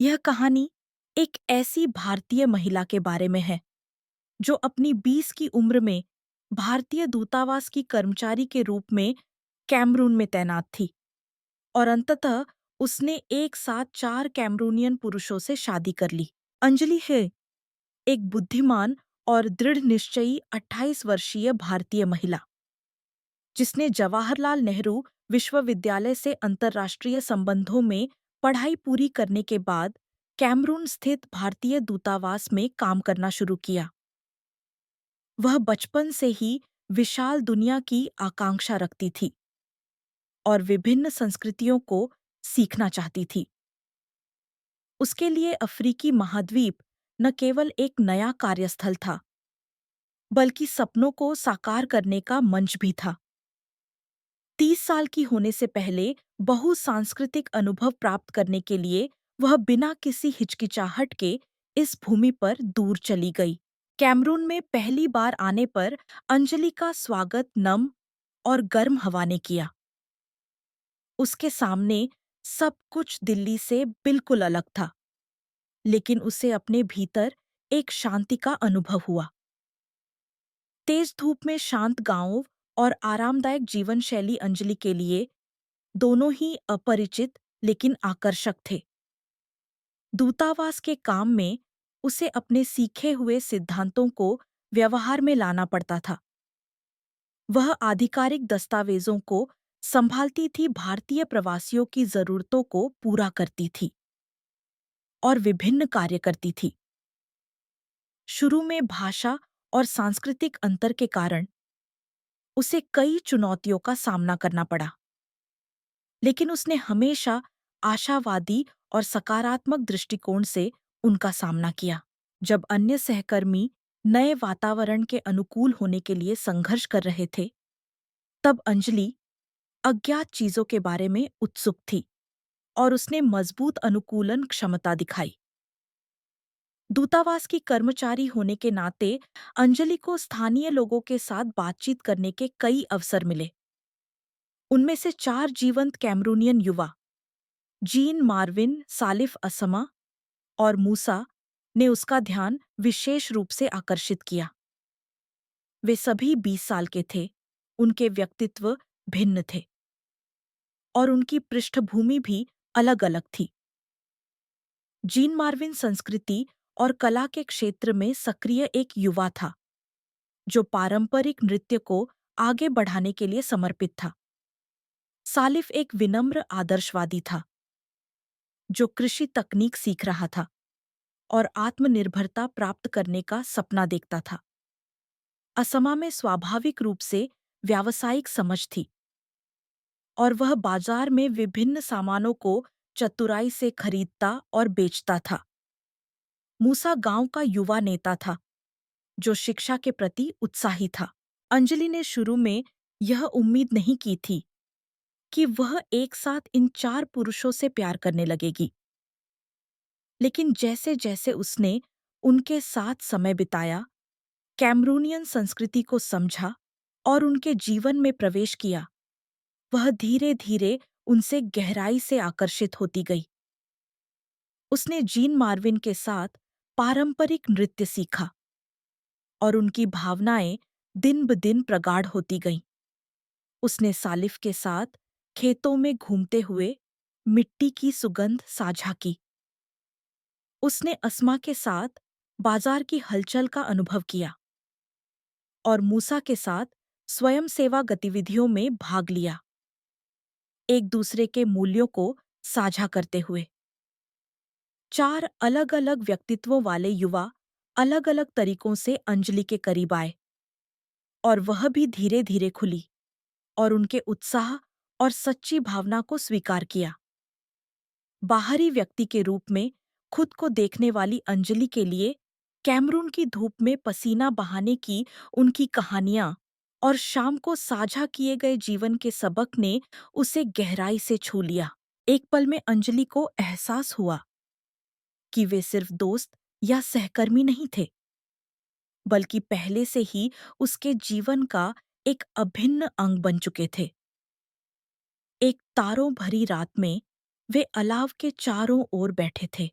यह कहानी एक ऐसी भारतीय महिला के बारे में है जो अपनी 20 की उम्र में भारतीय दूतावास की कर्मचारी के रूप में कैमरून में तैनात थी और अंततः उसने एक साथ 4 कैमरूनियन पुरुषों से शादी कर ली। अंजलि है एक बुद्धिमान और दृढ़ निश्चयी 28 वर्षीय भारतीय महिला जिसने जवाहरलाल नेहरू विश्वविद्यालय से अंतर्राष्ट्रीय संबंधों में पढ़ाई पूरी करने के बाद कैमरून स्थित भारतीय दूतावास में काम करना शुरू किया। वह बचपन से ही विशाल दुनिया की आकांक्षा रखती थी और विभिन्न संस्कृतियों को सीखना चाहती थी। उसके लिए अफ्रीकी महाद्वीप न केवल एक नया कार्यस्थल था, बल्कि सपनों को साकार करने का मंच भी था। 30 साल की होने से पहले बहुसांस्कृतिक अनुभव प्राप्त करने के लिए वह बिना किसी हिचकिचाहट के इस भूमि पर दूर चली गई। कैमरून में पहली बार आने पर अंजलि का स्वागत नम और गर्म हवा ने किया। उसके सामने सब कुछ दिल्ली से बिल्कुल अलग था, लेकिन उसे अपने भीतर एक शांति का अनुभव हुआ। तेज धूप में शांत गांवों और आरामदायक जीवन शैली अंजलि के लिए दोनों ही अपरिचित लेकिन आकर्षक थे। दूतावास के काम में उसे अपने सीखे हुए सिद्धांतों को व्यवहार में लाना पड़ता था। वह आधिकारिक दस्तावेजों को संभालती थी, भारतीय प्रवासियों की जरूरतों को पूरा करती थी और विभिन्न कार्य करती थी। शुरू में भाषा और सांस्कृतिक अंतर के कारण उसे कई चुनौतियों का सामना करना पड़ा, लेकिन उसने हमेशा आशावादी और सकारात्मक दृष्टिकोण से उनका सामना किया। जब अन्य सहकर्मी नए वातावरण के अनुकूल होने के लिए संघर्ष कर रहे थे, तब अंजलि अज्ञात चीजों के बारे में उत्सुक थी और उसने मजबूत अनुकूलन क्षमता दिखाई। दूतावास की कर्मचारी होने के नाते अंजलि को स्थानीय लोगों के साथ बातचीत करने के कई अवसर मिले। उनमें से 4 जीवंत कैमरूनियन युवा जीन मार्विन, सालिफ असमा और मूसा ने उसका ध्यान विशेष रूप से आकर्षित किया। वे सभी 20 साल के थे, उनके व्यक्तित्व भिन्न थे और उनकी पृष्ठभूमि भी अलग-अलग थी। जीन मार्विन संस्कृति और कला के क्षेत्र में सक्रिय एक युवा था, जो पारंपरिक नृत्य को आगे बढ़ाने के लिए समर्पित था। सालिफ एक विनम्र आदर्शवादी था, जो कृषि तकनीक सीख रहा था और आत्मनिर्भरता प्राप्त करने का सपना देखता था। असमा में स्वाभाविक रूप से व्यावसायिक समझ थी और वह बाजार में विभिन्न सामानों को चतुराई से खरीदता और बेचता था। मूसा गांव का युवा नेता था, जो शिक्षा के प्रति उत्साही था। अंजलि ने शुरू में यह उम्मीद नहीं की थी कि वह एक साथ इन 4 पुरुषों से प्यार करने लगेगी, लेकिन जैसे-जैसे उसने उनके साथ समय बिताया, कैमरूनियन संस्कृति को समझा और उनके जीवन में प्रवेश किया, वह धीरे-धीरे उनसे गहराई से आकर्षित होती गई। उसने जीन मार्विन के साथ पारंपरिक नृत्य सीखा और उनकी भावनाएं दिन-ब-दिन प्रगाढ़ होती गईं। उसने सालिफ के साथ खेतों में घूमते हुए मिट्टी की सुगंध साझा की। उसने अस्मा के साथ बाजार की हलचल का अनुभव किया और मूसा के साथ स्वयंसेवा गतिविधियों में भाग लिया, एक दूसरे के मूल्यों को साझा करते हुए। 4 अलग-अलग व्यक्तित्वों वाले युवा अलग-अलग तरीकों से अंजलि के करीब आए और वह भी धीरे-धीरे खुली और उनके उत्साह और सच्ची भावना को स्वीकार किया। बाहरी व्यक्ति के रूप में खुद को देखने वाली अंजलि के लिए कैमरून की धूप में पसीना बहाने की उनकी कहानियां और शाम को साझा किए गए जीवन के सबक ने उसे गहराई से छू लिया। एक पल में अंजलि को एहसास हुआ कि वे सिर्फ दोस्त या सहकर्मी नहीं थे, बल्कि पहले से ही उसके जीवन का एक अभिन्न अंग बन चुके थे। एक तारों भरी रात में वे अलाव के चारों ओर बैठे थे,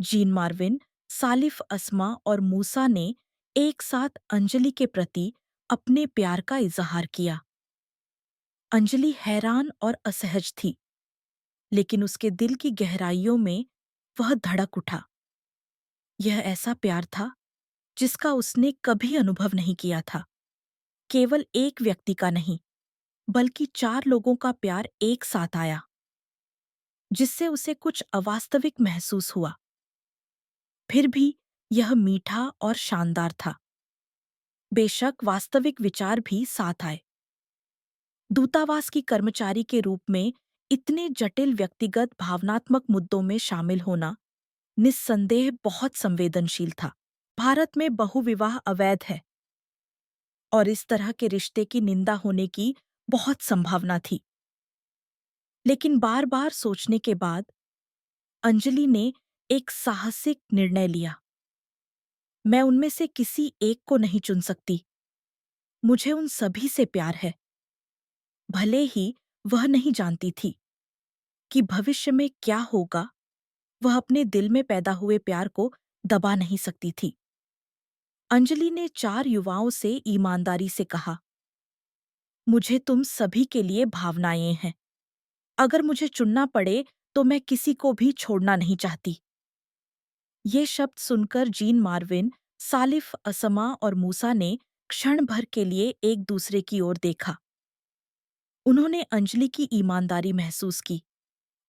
जीन मार्विन, सालिफ अस्मा और मूसा ने एक साथ अंजलि के प्रति अपने प्यार का इजहार किया। अंजलि हैरान और असहज थी, लेकिन उसके दिल की गहराइयों में वह धड़क उठा। यह ऐसा प्यार था जिसका उसने कभी अनुभव नहीं किया था। केवल एक व्यक्ति का नहीं, बल्कि 4 लोगों का प्यार एक साथ आया, जिससे उसे कुछ अवास्तविक महसूस हुआ। फिर भी यह मीठा और शानदार था। बेशक वास्तविक विचार भी साथ आए। दूतावास की कर्मचारी के रूप में इतने जटिल व्यक्तिगत भावनात्मक मुद्दों में शामिल होना निस्संदेह बहुत संवेदनशील था। भारत में बहुविवाह अवैध है और इस तरह के रिश्ते की निंदा होने की बहुत संभावना थी। लेकिन बार-बार सोचने के बाद अंजलि ने एक साहसिक निर्णय लिया। मैं उनमें से किसी एक को नहीं चुन सकती। मुझे उन सभी से प्यार है। भले ही वह नहीं जानती थी कि भविष्य में क्या होगा, वह अपने दिल में पैदा हुए प्यार को दबा नहीं सकती थी। अंजलि ने 4 युवाओं से ईमानदारी से कहा, मुझे तुम सभी के लिए भावनाएं हैं। अगर मुझे चुनना पड़े तो मैं किसी को भी छोड़ना नहीं चाहती। ये शब्द सुनकर जीन मार्विन, सालिफ असमा और मूसा ने क्षण भर के लिए एक दूसरे की ओर देखा। उन्होंने अंजलि की ईमानदारी महसूस की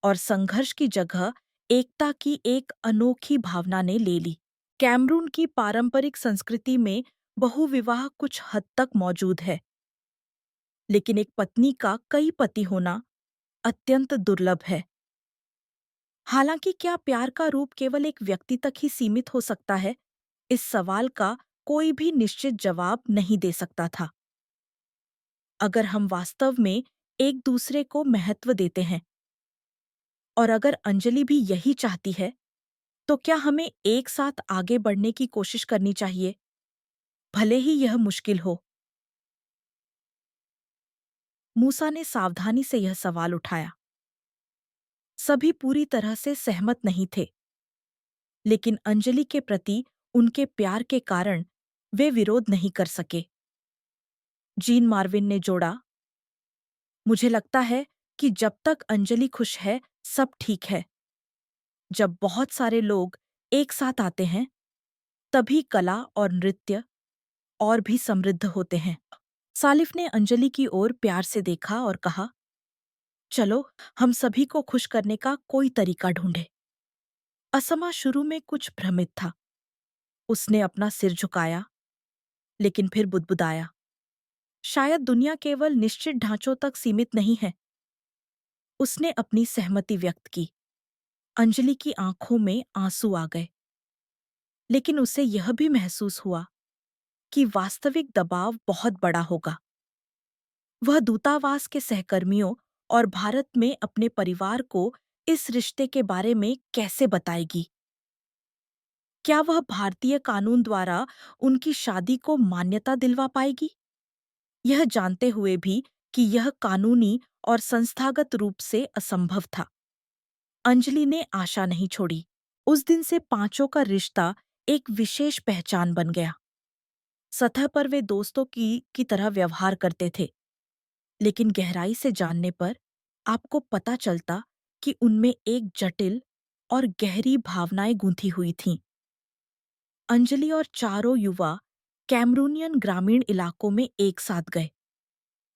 और संघर्ष की जगह एकता की एक अनोखी भावना ने ले ली। कैमरून की पारंपरिक संस्कृति में बहुविवाह कुछ हद तक मौजूद है, लेकिन एक पत्नी का कई पति होना अत्यंत दुर्लभ है। हालांकि क्या प्यार का रूप केवल एक व्यक्ति तक ही सीमित हो सकता है? इस सवाल का कोई भी निश्चित जवाब नहीं दे सकता था। अगर हम वास्तव में एक दूसरे को महत्व देते हैं और अगर अंजलि भी यही चाहती है, तो क्या हमें एक साथ आगे बढ़ने की कोशिश करनी चाहिए, भले ही यह मुश्किल हो? मूसा ने सावधानी से यह सवाल उठाया। सभी पूरी तरह से सहमत नहीं थे, लेकिन अंजलि के प्रति उनके प्यार के कारण वे विरोध नहीं कर सके। जीन मार्विन ने जोड़ा, मुझे लगता है कि जब तक अंजलि खुश है, सब ठीक है। जब बहुत सारे लोग एक साथ आते हैं, तभी कला और नृत्य और भी समृद्ध होते हैं। सालिफ ने अंजलि की ओर प्यार से देखा और कहा, चलो हम सभी को खुश करने का कोई तरीका ढूंढे। असमा शुरू में कुछ भ्रमित था। उसने अपना सिर झुकाया, लेकिन फिर बुदबुदाया, शायद दुनिया केवल निश्चित ढांचों तक सीमित नहीं है। उसने अपनी सहमति व्यक्त की। अंजलि की आंखों में आंसू आ गए, लेकिन उसे यह भी महसूस हुआ कि वास्तविक दबाव बहुत बड़ा होगा। वह दूतावास के सहकर्मियों और भारत में अपने परिवार को इस रिश्ते के बारे में कैसे बताएगी? क्या वह भारतीय कानून द्वारा उनकी शादी को मान्यता दिलवा पाएगी? यह जानते हुए भी कि यह कानूनी और संस्थागत रूप से असंभव था। अंजलि ने आशा नहीं छोड़ी। उस दिन से पांचों का रिश्ता एक विशेष पहचान बन गया। सतह पर वे दोस्तों की तरह व्यवहार करते थे, लेकिन गहराई से जानने पर आपको पता चलता कि उनमें एक जटिल और गहरी भावनाएं गूंथी हुई थीं। अंजलि और चारों युवा कैमरूनियन ग्रामीण इलाकों में एक साथ गए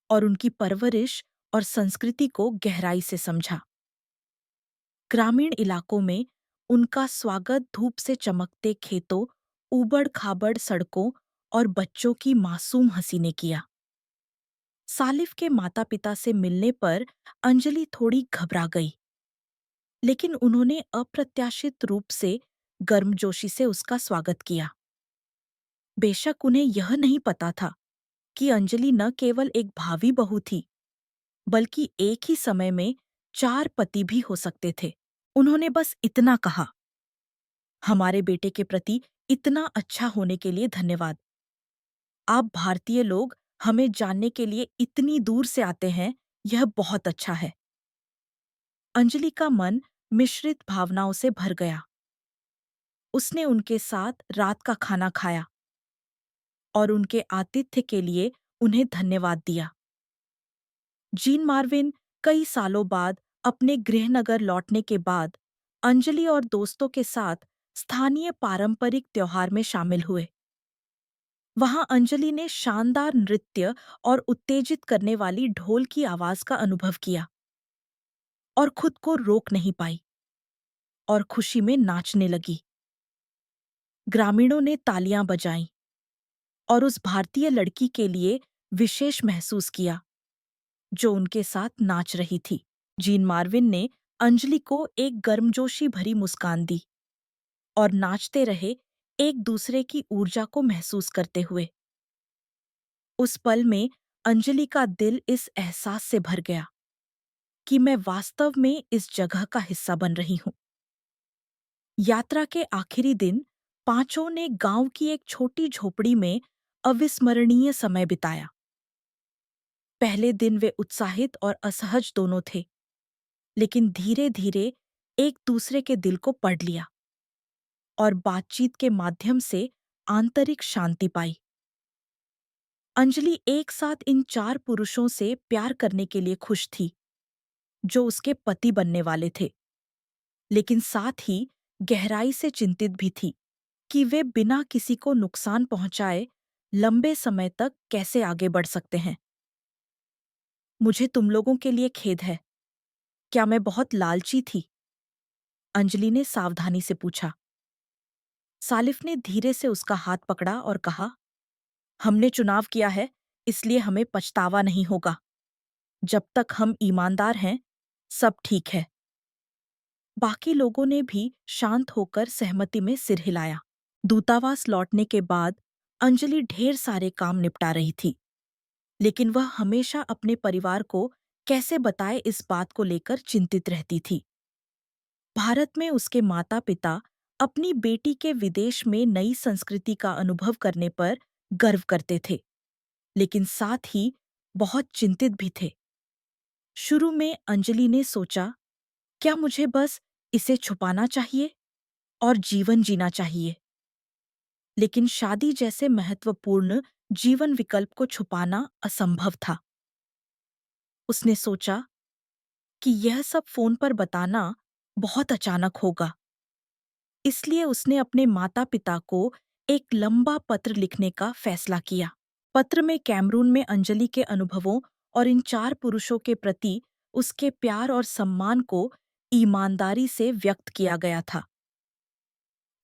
और उनकी परवरिश और संस्कृति को गहराई से समझा। ग्रामीण इलाकों में उनका स्वागत धूप से चमकते खेतों, ऊबड़-खाबड़ सड़कों और बच्चों की मासूम हंसी ने किया। सालिफ के माता-पिता से मिलने पर अंजलि थोड़ी घबरा गई, लेकिन उन्होंने अप्रत्याशित रूप से गर्मजोशी से उसका स्वागत किया। बेशक उन्हें यह नहीं पता था कि अंजलि न केवल एक भावी बहू थी, बल्कि एक ही समय में 4 पति भी हो सकते थे। उन्होंने बस इतना कहा, हमारे बेटे के प्रति इतना अच्छा होने के लिए धन्यवाद। आप भारतीय लोग हमें जानने के लिए इतनी दूर से आते हैं, यह बहुत अच्छा है। अंजलि का मन मिश्रित भावनाओं से भर गया। उसने उनके साथ रात का खाना खाया और उनके आतिथ्य के लिए उन्हें धन्यवाद दिया। जीन मार्विन कई सालों बाद अपने गृहनगर लौटने के बाद अंजलि और दोस्तों के साथ स्थानीय पारंपरिक त्योहार में शामिल हुए। वहां अंजलि ने शानदार नृत्य और उत्तेजित करने वाली ढोल की आवाज का अनुभव किया और खुद को रोक नहीं पाई और खुशी में नाचने लगी। ग्रामीणों ने तालियां बजाईं और उस भारतीय लड़की के लिए विशेष महसूस किया जो उनके साथ नाच रही थी। जीन मार्विन ने अंजलि को एक गर्मजोशी भरी मुस्कान दी और नाचते रहे, एक दूसरे की ऊर्जा को महसूस करते हुए। उस पल में अंजलि का दिल इस एहसास से भर गया कि मैं वास्तव में इस जगह का हिस्सा बन रही हूं। यात्रा के आखिरी दिन पांचों ने गांव की एक छोटी झोपड़ी में अविस्मरणीय समय बिताया। पहले दिन वे उत्साहित और असहज दोनों थे, लेकिन धीरे-धीरे एक दूसरे के दिल को पढ़ लिया और बातचीत के माध्यम से आंतरिक शांति पाई। अंजलि एक साथ इन 4 पुरुषों से प्यार करने के लिए खुश थी, जो उसके पति बनने वाले थे, लेकिन साथ ही गहराई से चिंतित भी थी कि वे बिना किसी को नुकसान पहुंचाए लंबे समय तक कैसे आगे बढ़ सकते हैं। मुझे तुम लोगों के लिए खेद है। क्या मैं बहुत लालची थी? अंजलि ने सावधानी से पूछा। सालिफ ने धीरे से उसका हाथ पकड़ा और कहा, हमने चुनाव किया है, इसलिए हमें पछतावा नहीं होगा। जब तक हम ईमानदार हैं, सब ठीक है। बाकी लोगों ने भी शांत होकर सहमति में सिर हिलाया। दूतावास लौटने के बाद अंजलि ढेर सारे काम निपटा रही थी, लेकिन वह हमेशा अपने परिवार को कैसे बताए इस बात को लेकर चिंतित रहती थी। भारत में उसके माता-पिता अपनी बेटी के विदेश में नई संस्कृति का अनुभव करने पर गर्व करते थे, लेकिन साथ ही बहुत चिंतित भी थे। शुरू में अंजलि ने सोचा, क्या मुझे बस इसे छुपाना चाहिए और जीवन जीना चाहिए? लेकिन शादी जैसे महत्वपूर्ण जीवन विकल्प को छुपाना असंभव था। उसने सोचा कि यह सब फोन पर बताना बहुत अचानक होगा। इसलिए उसने अपने माता-पिता को एक लंबा पत्र लिखने का फैसला किया। पत्र में कैमरून में अंजलि के अनुभवों और इन 4 पुरुषों के प्रति उसके प्यार और सम्मान को ईमानदारी से व्यक्त किया गया था।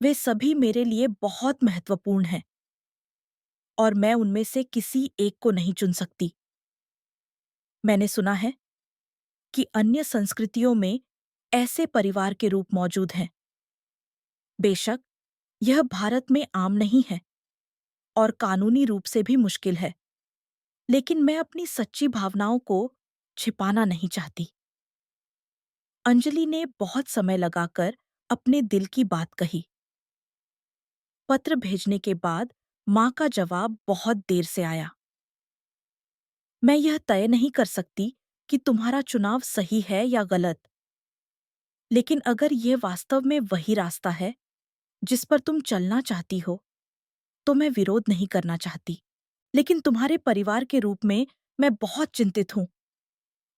वे सभी मेरे लिए बहुत महत्वपूर्ण हैं और मैं उनमें से किसी एक को नहीं चुन सकती। मैंने सुना है कि अन्य संस्कृतियों में ऐसे परिवार के रूप मौजूद हैं। बेशक, यह भारत में आम नहीं है और कानूनी रूप से भी मुश्किल है, लेकिन मैं अपनी सच्ची भावनाओं को छिपाना नहीं चाहती। अंजलि ने बहुत समय लगाकर अपने दिल की बात कही। पत्र भेजने के बाद माँ का जवाब बहुत देर से आया। मैं यह तय नहीं कर सकती कि तुम्हारा चुनाव सही है या गलत, लेकिन अगर यह वास्तव में वही रास्ता है जिस पर तुम चलना चाहती हो, तो मैं विरोध नहीं करना चाहती। लेकिन तुम्हारे परिवार के रूप में मैं बहुत चिंतित हूँ।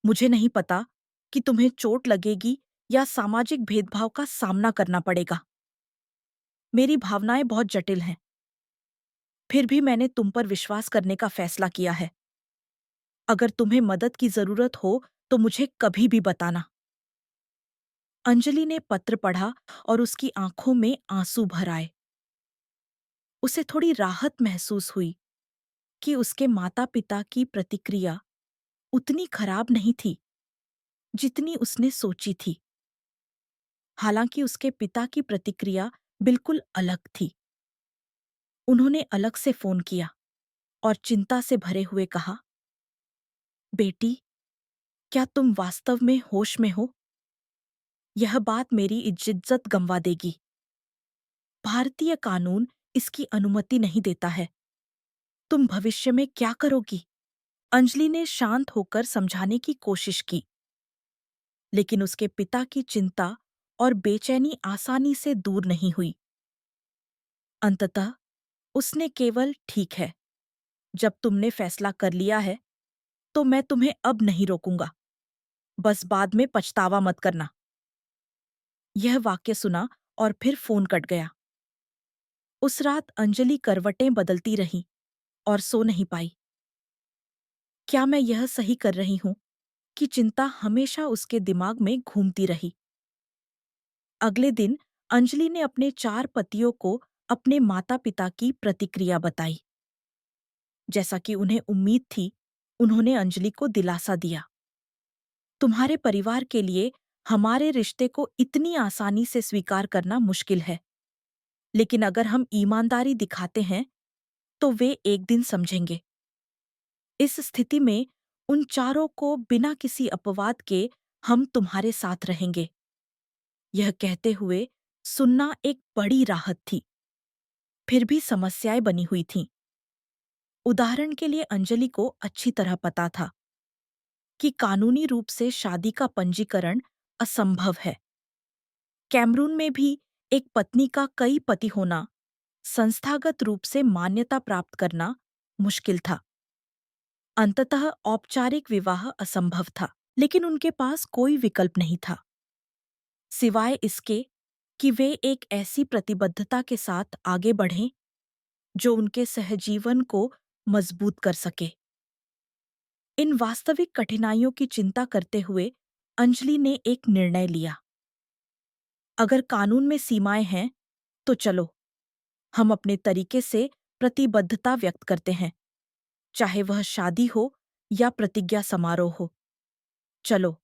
मुझे नहीं पता कि तुम्हें चोट लगेगी या सामाजिक भेदभाव का सामना करना पड़ेगा। मेरी भावनाएं बहुत जटिल हैं। फिर भी मैंने तुम पर विश्वास करने का फैसला किया है। अगर तुम्हें मदद की जरूरत हो तो मुझे कभी भी बताना। अंजलि ने पत्र पढ़ा और उसकी आंखों में आंसू भर आए। उसे थोड़ी राहत महसूस हुई कि उसके माता-पिता की प्रतिक्रिया उतनी खराब नहीं थी जितनी उसने सोची थी। हालांकि उसके पिता की प्रतिक्रिया बिल्कुल अलग थी। उन्होंने अलग से फोन किया और चिंता से भरे हुए कहा, बेटी, क्या तुम वास्तव में होश में हो? यह बात मेरी इज्जत गंवा देगी। भारतीय कानून इसकी अनुमति नहीं देता है। तुम भविष्य में क्या करोगी? अंजलि ने शांत होकर समझाने की कोशिश की, लेकिन उसके पिता की चिंता और बेचैनी आसानी से दूर नहीं हुई। अंततः उसने केवल ठीक है, जब तुमने फैसला कर लिया है तो मैं तुम्हें अब नहीं रोकूंगा, बस बाद में पछतावा मत करना। यह वाक्य सुना और फिर फोन कट गया। उस रात अंजलि करवटें बदलती रही और सो नहीं पाई। क्या मैं यह सही कर रही हूं कि चिंता हमेशा उसके दिमाग में घूमती रही। अगले दिन अंजलि ने अपने 4 पतियों को अपने माता-पिता की प्रतिक्रिया बताई। जैसा कि उन्हें उम्मीद थी, उन्होंने अंजलि को दिलासा दिया। तुम्हारे परिवार के लिए हमारे रिश्ते को इतनी आसानी से स्वीकार करना मुश्किल है, लेकिन अगर हम ईमानदारी दिखाते हैं, तो वे एक दिन समझेंगे। इस स्थिति में उन चारों को बिना किसी अपवाद के हम तुम्हारे साथ रहेंगे। यह कहते हुए सुनना एक बड़ी राहत थी। फिर भी समस्याएं बनी हुई थीं। उदाहरण के लिए अंजलि को अच्छी तरह पता था कि कानूनी रूप से शादी का पंजीकरण असंभव है। कैमरून में भी एक पत्नी का कई पति होना, संस्थागत रूप से मान्यता प्राप्त करना मुश्किल था। अंततः औपचारिक विवाह असंभव था, लेकिन उनके पास कोई विकल्प नहीं था सिवाय इसके कि वे एक ऐसी प्रतिबद्धता के साथ आगे बढ़ें जो उनके सहजीवन को मजबूत कर सके। इन वास्तविक कठिनाइयों की चिंता करते हुए अंजलि ने एक निर्णय लिया। अगर कानून में सीमाएं हैं, तो चलो हम अपने तरीके से प्रतिबद्धता व्यक्त करते हैं, चाहे वह शादी हो या प्रतिज्ञा समारोह हो। चलो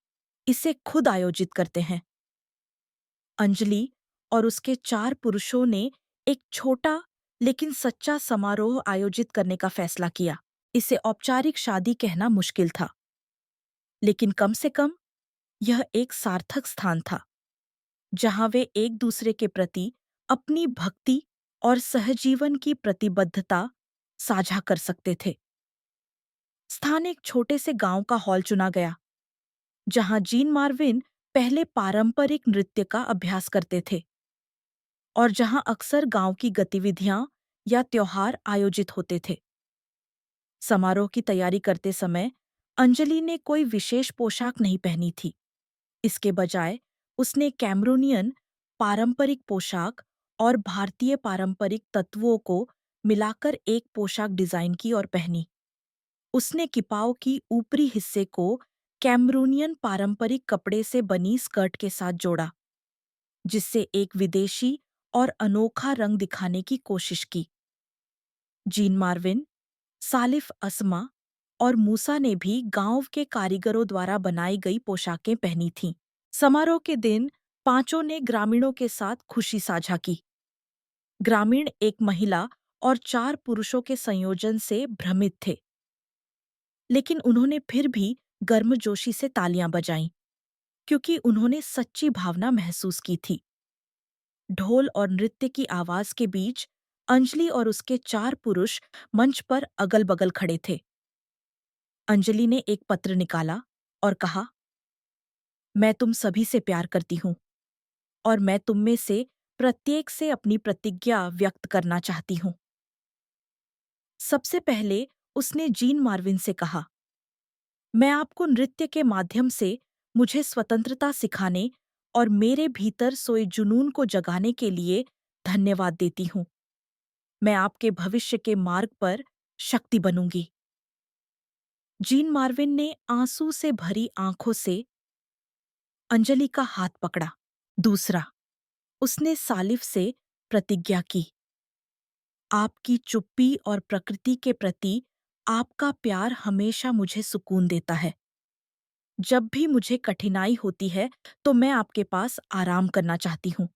इसे खुद आयोजित करते हैं। अंजलि और उसके 4 पुरुषों ने एक छोटा लेकिन सच्चा समारोह आयोजित करने का फैसला किया। इसे औपचारिक शादी कहना मुश्किल था, लेकिन कम से कम यह एक सार्थक स्थान था, जहां वे एक दूसरे के प्रति अपनी भक्ति और सहजीवन की प्रतिबद्धता साझा कर सकते थे। स्थान एक छोटे से गांव का हॉल चुना गया, जहां जीन मार्विन पहले पारंपरिक नृत्य का अभ्यास करते थे और जहां अक्सर गांव की गतिविधियां या त्योहार आयोजित होते थे। समारोह की तैयारी करते समय अंजलि ने कोई विशेष पोशाक नहीं पहनी थी। इसके बजाय उसने कैमरूनियन पारंपरिक पोशाक और भारतीय पारंपरिक तत्वों को मिलाकर एक पोशाक डिजाइन की और पहनी। उसने किपाओ की ऊपरी हिस्से को कैमरूनियन पारंपरिक कपड़े से बनी स्कर्ट के साथ जोड़ा, जिससे एक विदेशी और अनोखा रंग दिखाने की कोशिश की। जीन मार्विन, सालिफ अस्मा और मूसा ने भी गांव के कारीगरों द्वारा बनाई गई पोशाकें पहनी थीं। समारोह के दिन पांचों ने ग्रामीणों के साथ खुशी साझा की। ग्रामीण एक महिला और 4 पुरुषों के संयोजन से भ्रमित थे, लेकिन उन्होंने फिर भी गर्मजोशी से तालियां बजाईं, क्योंकि उन्होंने सच्ची भावना महसूस की थी। ढोल और नृत्य की आवाज के बीच अंजलि और उसके 4 पुरुष मंच पर अगल-बगल खड़े थे। अंजलि ने एक पत्र निकाला और कहा, मैं तुम सभी से प्यार करती हूँ और मैं तुम में से प्रत्येक से अपनी प्रतिज्ञा व्यक्त करना चाहती हूँ। सबसे पहले उसने जीन मार्विन से कहा, मैं आपको नृत्य के माध्यम से मुझे स्वतंत्रता सिखाने और मेरे भीतर सोए जुनून को जगाने के लिए धन्यवाद देती हूँ। मैं आपके भविष्य के मार्ग पर शक्ति बनूंगी। जीन मार्विन ने आंसू से भरी आंखों से अंजलि का हाथ पकड़ा। दूसरा, उसने सालिफ से प्रतिज्ञा की, आपकी चुप्पी और प्रकृति के प्रति आपका प्यार हमेशा मुझे सुकून देता है। जब भी मुझे कठिनाई होती है, तो मैं आपके पास आराम करना चाहती हूँ।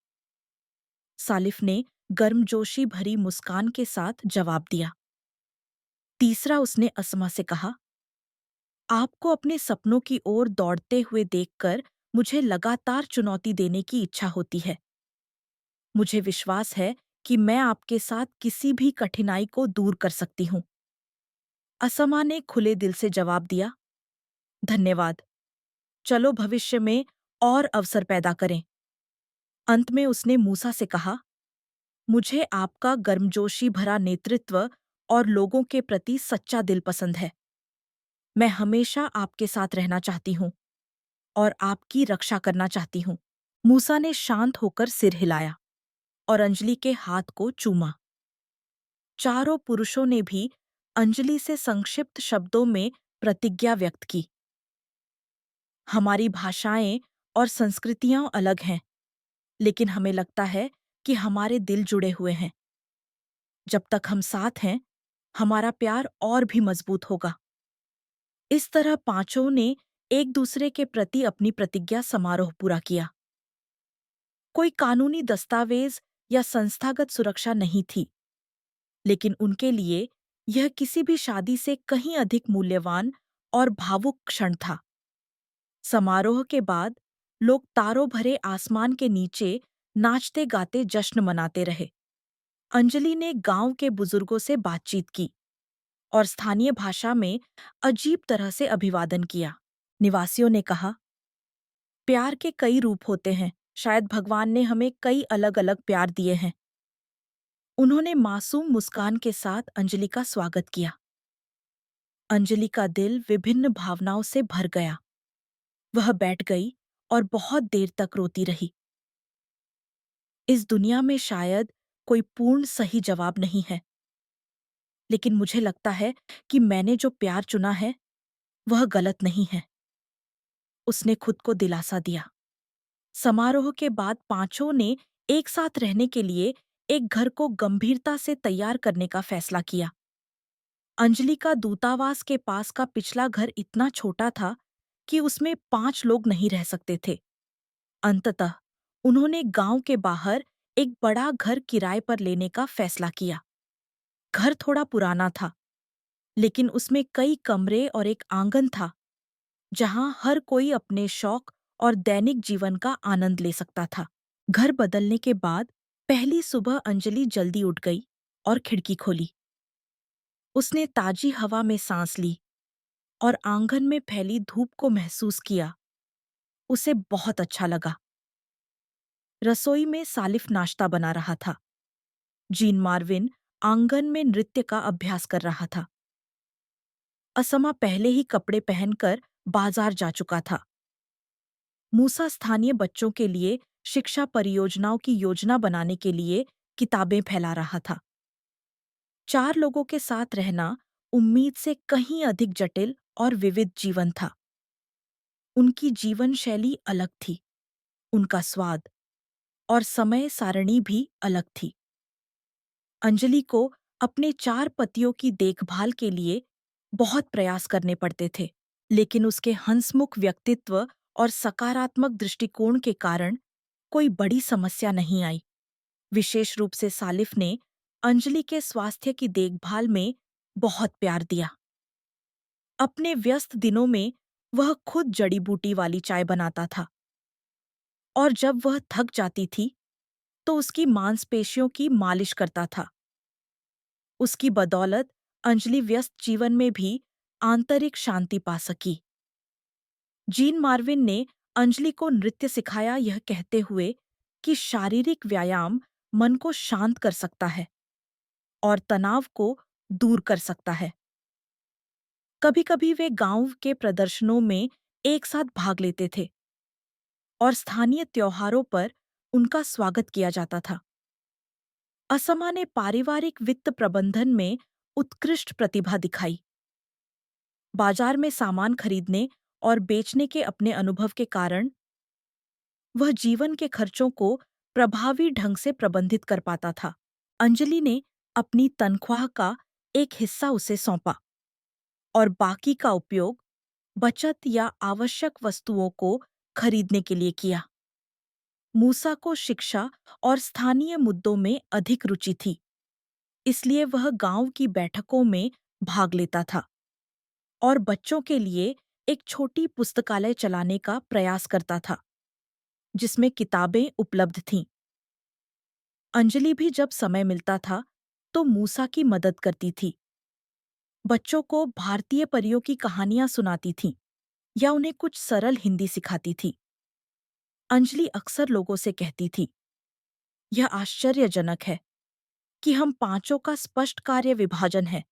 सालिफ ने गर्मजोशी भरी मुस्कान के साथ जवाब दिया। तीसरा, उसने अस्मा से कहा, आपको अपने सपनों की ओर दौड़ते हुए देखकर मुझे लगातार चुनौती देने की इच्छा होती है। मुझे विश्वास है कि मैं आपके साथ किसी भी कठिनाई को दूर कर सकती हूँ। असमा ने खुले दिल से जवाब दिया, धन्यवाद। चलो भविष्य में और अवसर पैदा करें। अंत में उसने मूसा से कहा, मुझे आपका गर्मजोशी भरा नेतृत्व और लोगों के प्रति सच्चा दिल पसंद है। मैं हमेशा आपके साथ रहना चाहती हूँ और आपकी रक्षा करना चाहती हूँ। मूसा ने शांत होकर सिर हिलाया और अंजलि के हाथ को चूमा। चारों पुरुषों ने भी अंजलि से संक्षिप्त शब्दों में प्रतिज्ञा व्यक्त की। हमारी भाषाएं और संस्कृतियां अलग हैं, लेकिन हमें लगता है कि हमारे दिल जुड़े हुए हैं। जब तक हम साथ हैं, हमारा प्यार और भी मजबूत होगा। इस तरह पांचों ने एक दूसरे के प्रति अपनी प्रतिज्ञा समारोह पूरा किया। कोई कानूनी दस्तावेज या संस्थागत सुरक्षा नहीं थी, लेकिन उनके लिए यह किसी भी शादी से कहीं अधिक मूल्यवान और भावुक क्षण था। समारोह के बाद लोग तारों भरे आसमान के नीचे नाचते गाते जश्न मनाते रहे। अंजलि ने गांव के बुजुर्गों से बातचीत की और स्थानीय भाषा में अजीब तरह से अभिवादन किया। निवासियों ने कहा, प्यार के कई रूप होते हैं, शायद भगवान ने हमें कई अलग अलग प्यार दिए हैं। उन्होंने मासूम मुस्कान के साथ अंजलि का स्वागत किया। अंजलि का दिल विभिन्न भावनाओं से भर गया। वह बैठ गई और बहुत देर तक रोती रही। इस दुनिया में शायद कोई पूर्ण सही जवाब नहीं है, लेकिन मुझे लगता है कि मैंने जो प्यार चुना है वह गलत नहीं है। उसने खुद को दिलासा दिया। समारोह के बाद पांचों ने एक साथ रहने के लिए एक घर को गंभीरता से तैयार करने का फैसला किया। अंजलि का दूतावास के पास का पिछला घर इतना छोटा था कि उसमें 5 लोग नहीं रह सकते थे। अंततः उन्होंने गांव के बाहर एक बड़ा घर किराए पर लेने का फैसला किया। घर थोड़ा पुराना था, लेकिन उसमें कई कमरे और एक आंगन था जहां हर कोई अपने शौक और दैनिक जीवन का आनंद ले सकता था। घर बदलने के बाद पहली सुबह अंजलि जल्दी उठ गई और खिड़की खोली। उसने ताजी हवा में सांस ली और आंगन में फैली धूप को महसूस किया। उसे बहुत अच्छा लगा। रसोई में सालिफ नाश्ता बना रहा था। जीन मार्विन आंगन में नृत्य का अभ्यास कर रहा था। असमा पहले ही कपड़े पहनकर बाजार जा चुका था। मूसा स्थानीय बच्चों के लिए शिक्षा परियोजनाओं की योजना बनाने के लिए किताबें फैला रहा था। 4 लोगों के साथ रहना उम्मीद से कहीं अधिक जटिल और विविध जीवन था। उनकी जीवन शैली अलग थी, उनका स्वाद और समय सारणी भी अलग थी। अंजलि को अपने 4 पतियों की देखभाल के लिए बहुत प्रयास करने पड़ते थे, लेकिन उसके हंसमुख व्यक्तित्व और सकारात्मक दृष्टिकोण के कारण कोई बड़ी समस्या नहीं आई। विशेष रूप से सालिफ ने अंजलि के स्वास्थ्य की देखभाल में बहुत प्यार दिया। अपने व्यस्त दिनों में वह खुद जड़ी बूटी वाली चाय बनाता था और जब वह थक जाती थी तो उसकी मांसपेशियों की मालिश करता था। उसकी बदौलत अंजलि व्यस्त जीवन में भी आंतरिक शांति पा सकी। जीन मार्विन ने अंजलि को नृत्य सिखाया, यह कहते हुए कि शारीरिक व्यायाम मन को शांत कर सकता है और तनाव को दूर कर सकता है। कभी-कभी वे गांव के प्रदर्शनों में एक साथ भाग लेते थे और स्थानीय त्योहारों पर उनका स्वागत किया जाता था। असमा ने पारिवारिक वित्त प्रबंधन में उत्कृष्ट प्रतिभा दिखाई। बाजार में सामान खरीदने और बेचने के अपने अनुभव के कारण वह जीवन के खर्चों को प्रभावी ढंग से प्रबंधित कर पाता था। अंजलि ने अपनी तनख्वाह का एक हिस्सा उसे सौंपा और बाकी का उपयोग बचत या आवश्यक वस्तुओं को खरीदने के लिए किया। मूसा को शिक्षा और स्थानीय मुद्दों में अधिक रुचि थी, इसलिए वह गांव की बैठकों में भाग लेता था और बच्चों के लिए एक छोटी पुस्तकालय चलाने का प्रयास करता था, जिसमें किताबें उपलब्ध थीं। अंजलि भी जब समय मिलता था, तो मूसा की मदद करती थी। बच्चों को भारतीय परियों की कहानियां सुनाती थीं या उन्हें कुछ सरल हिंदी सिखाती थी। अंजलि अक्सर लोगों से कहती थी, यह आश्चर्यजनक है कि हम पांचों का स्पष्ट कार्य विभाजन है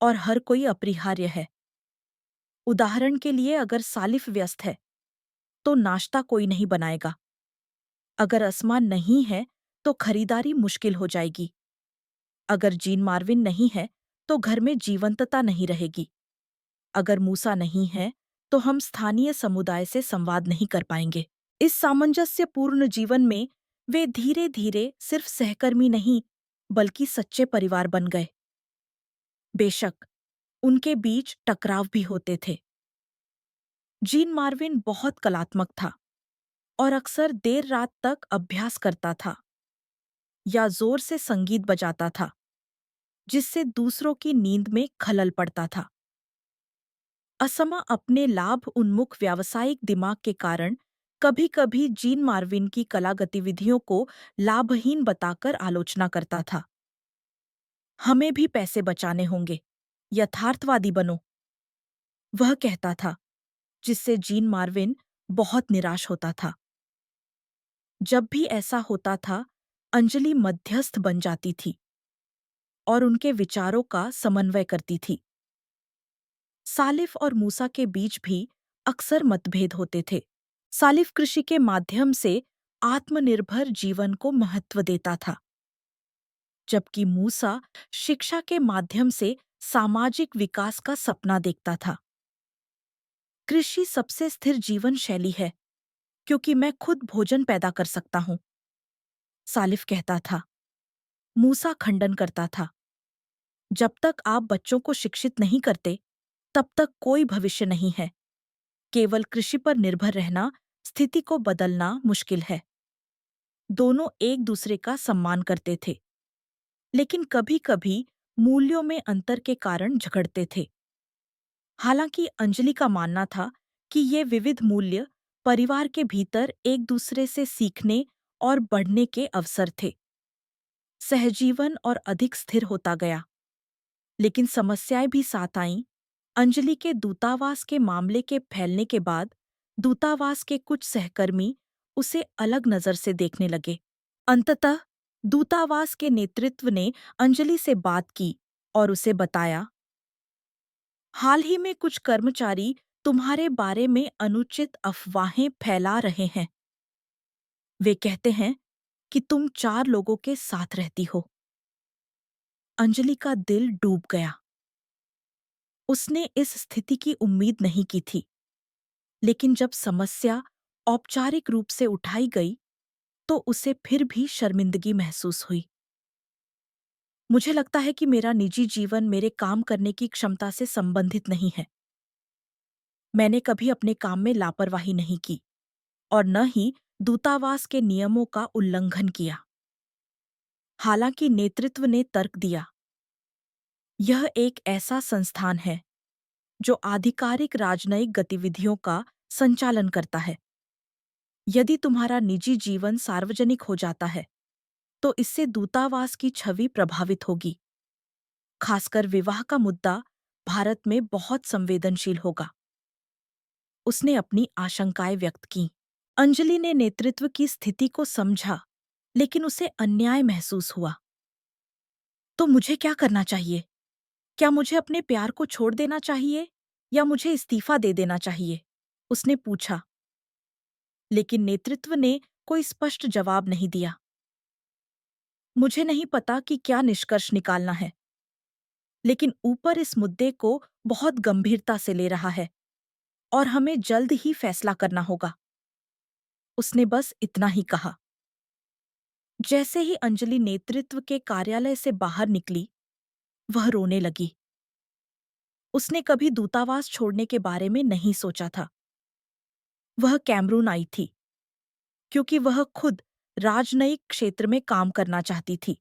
और हर कोई अपरिहार्य है। उदाहरण के लिए, अगर सालिफ व्यस्त है तो नाश्ता कोई नहीं बनाएगा। अगर असमान नहीं है तो खरीदारी मुश्किल हो जाएगी। अगर जीन मार्विन नहीं है तो घर में जीवंतता नहीं रहेगी। अगर मूसा नहीं है तो हम स्थानीय समुदाय से संवाद नहीं कर पाएंगे। इस सामंजस्यपूर्ण जीवन में वे धीरे धीरे सिर्फ सहकर्मी नहीं बल्कि सच्चे परिवार बन गए। बेशक उनके बीच टकराव भी होते थे। जीन मार्विन बहुत कलात्मक था और अक्सर देर रात तक अभ्यास करता था या जोर से संगीत बजाता था, जिससे दूसरों की नींद में खलल पड़ता था। असमा अपने लाभ उन्मुख व्यावसायिक दिमाग के कारण कभी-कभी जीन मार्विन की कला गतिविधियों को लाभहीन बताकर आलोचना करता था। हमें भी पैसे बचाने होंगे, यथार्थवादी बनो, वह कहता था, जिससे जीन मार्विन बहुत निराश होता था। जब भी ऐसा होता था, अंजलि मध्यस्थ बन जाती थी और उनके विचारों का समन्वय करती थी। सालिफ और मूसा के बीच भी अक्सर मतभेद होते थे। सालिफ कृषि के माध्यम से आत्मनिर्भर जीवन को महत्व देता था, जबकि मूसा शिक्षा के माध्यम से सामाजिक विकास का सपना देखता था। कृषि सबसे स्थिर जीवन शैली है क्योंकि मैं खुद भोजन पैदा कर सकता हूँ, सालिफ कहता था। मूसा खंडन करता था, जब तक आप बच्चों को शिक्षित नहीं करते, तब तक कोई भविष्य नहीं है। केवल कृषि पर निर्भर रहना स्थिति को बदलना मुश्किल है। दोनों एक दूसरे का सम्मान करते थे, लेकिन कभी-कभी मूल्यों में अंतर के कारण झगड़ते थे। हालांकि अंजलि का मानना था कि ये विविध मूल्य परिवार के भीतर एक दूसरे से सीखने और बढ़ने के अवसर थे। सहजीवन और अधिक स्थिर होता गया, लेकिन समस्याएं भी साथ आईं। अंजलि के दूतावास के मामले के फैलने के बाद दूतावास के कुछ सहकर्मी उसे अलग नजर से देखने लगे। अंततः दूतावास के नेतृत्व ने अंजलि से बात की और उसे बताया, हाल ही में कुछ कर्मचारी तुम्हारे बारे में अनुचित अफवाहें फैला रहे हैं। वे कहते हैं कि तुम 4 लोगों के साथ रहती हो। अंजलि का दिल डूब गया। उसने इस स्थिति की उम्मीद नहीं की थी, लेकिन जब समस्या औपचारिक रूप से उठाई गई, तो उसे फिर भी शर्मिंदगी महसूस हुई। मुझे लगता है कि मेरा निजी जीवन मेरे काम करने की क्षमता से संबंधित नहीं है। मैंने कभी अपने काम में लापरवाही नहीं की और न ही दूतावास के नियमों का उल्लंघन किया। हालांकि नेतृत्व ने तर्क दिया, यह एक ऐसा संस्थान है जो आधिकारिक राजनयिक गतिविधियों का संचालन करता है। यदि तुम्हारा निजी जीवन सार्वजनिक हो जाता है, तो इससे दूतावास की छवि प्रभावित होगी। खासकर विवाह का मुद्दा भारत में बहुत संवेदनशील होगा। उसने अपनी आशंकाएं व्यक्त की। अंजलि ने नेतृत्व की स्थिति को समझा, लेकिन उसे अन्याय महसूस हुआ। तो मुझे क्या करना चाहिए? क्या मुझे अपने प्यार को छोड़ देना चाहिए या मुझे इस्तीफा दे देना चाहिए? उसने पूछा, लेकिन नेतृत्व ने कोई स्पष्ट जवाब नहीं दिया। मुझे नहीं पता कि क्या निष्कर्ष निकालना है, लेकिन ऊपर इस मुद्दे को बहुत गंभीरता से ले रहा है और हमें जल्द ही फैसला करना होगा। उसने बस इतना ही कहा। जैसे ही अंजलि नेतृत्व के कार्यालय से बाहर निकली, वह रोने लगी। उसने कभी दूतावास छोड़ने के बारे में नहीं सोचा था। वह कैमरून आई थी क्योंकि वह खुद राजनयिक क्षेत्र में काम करना चाहती थी।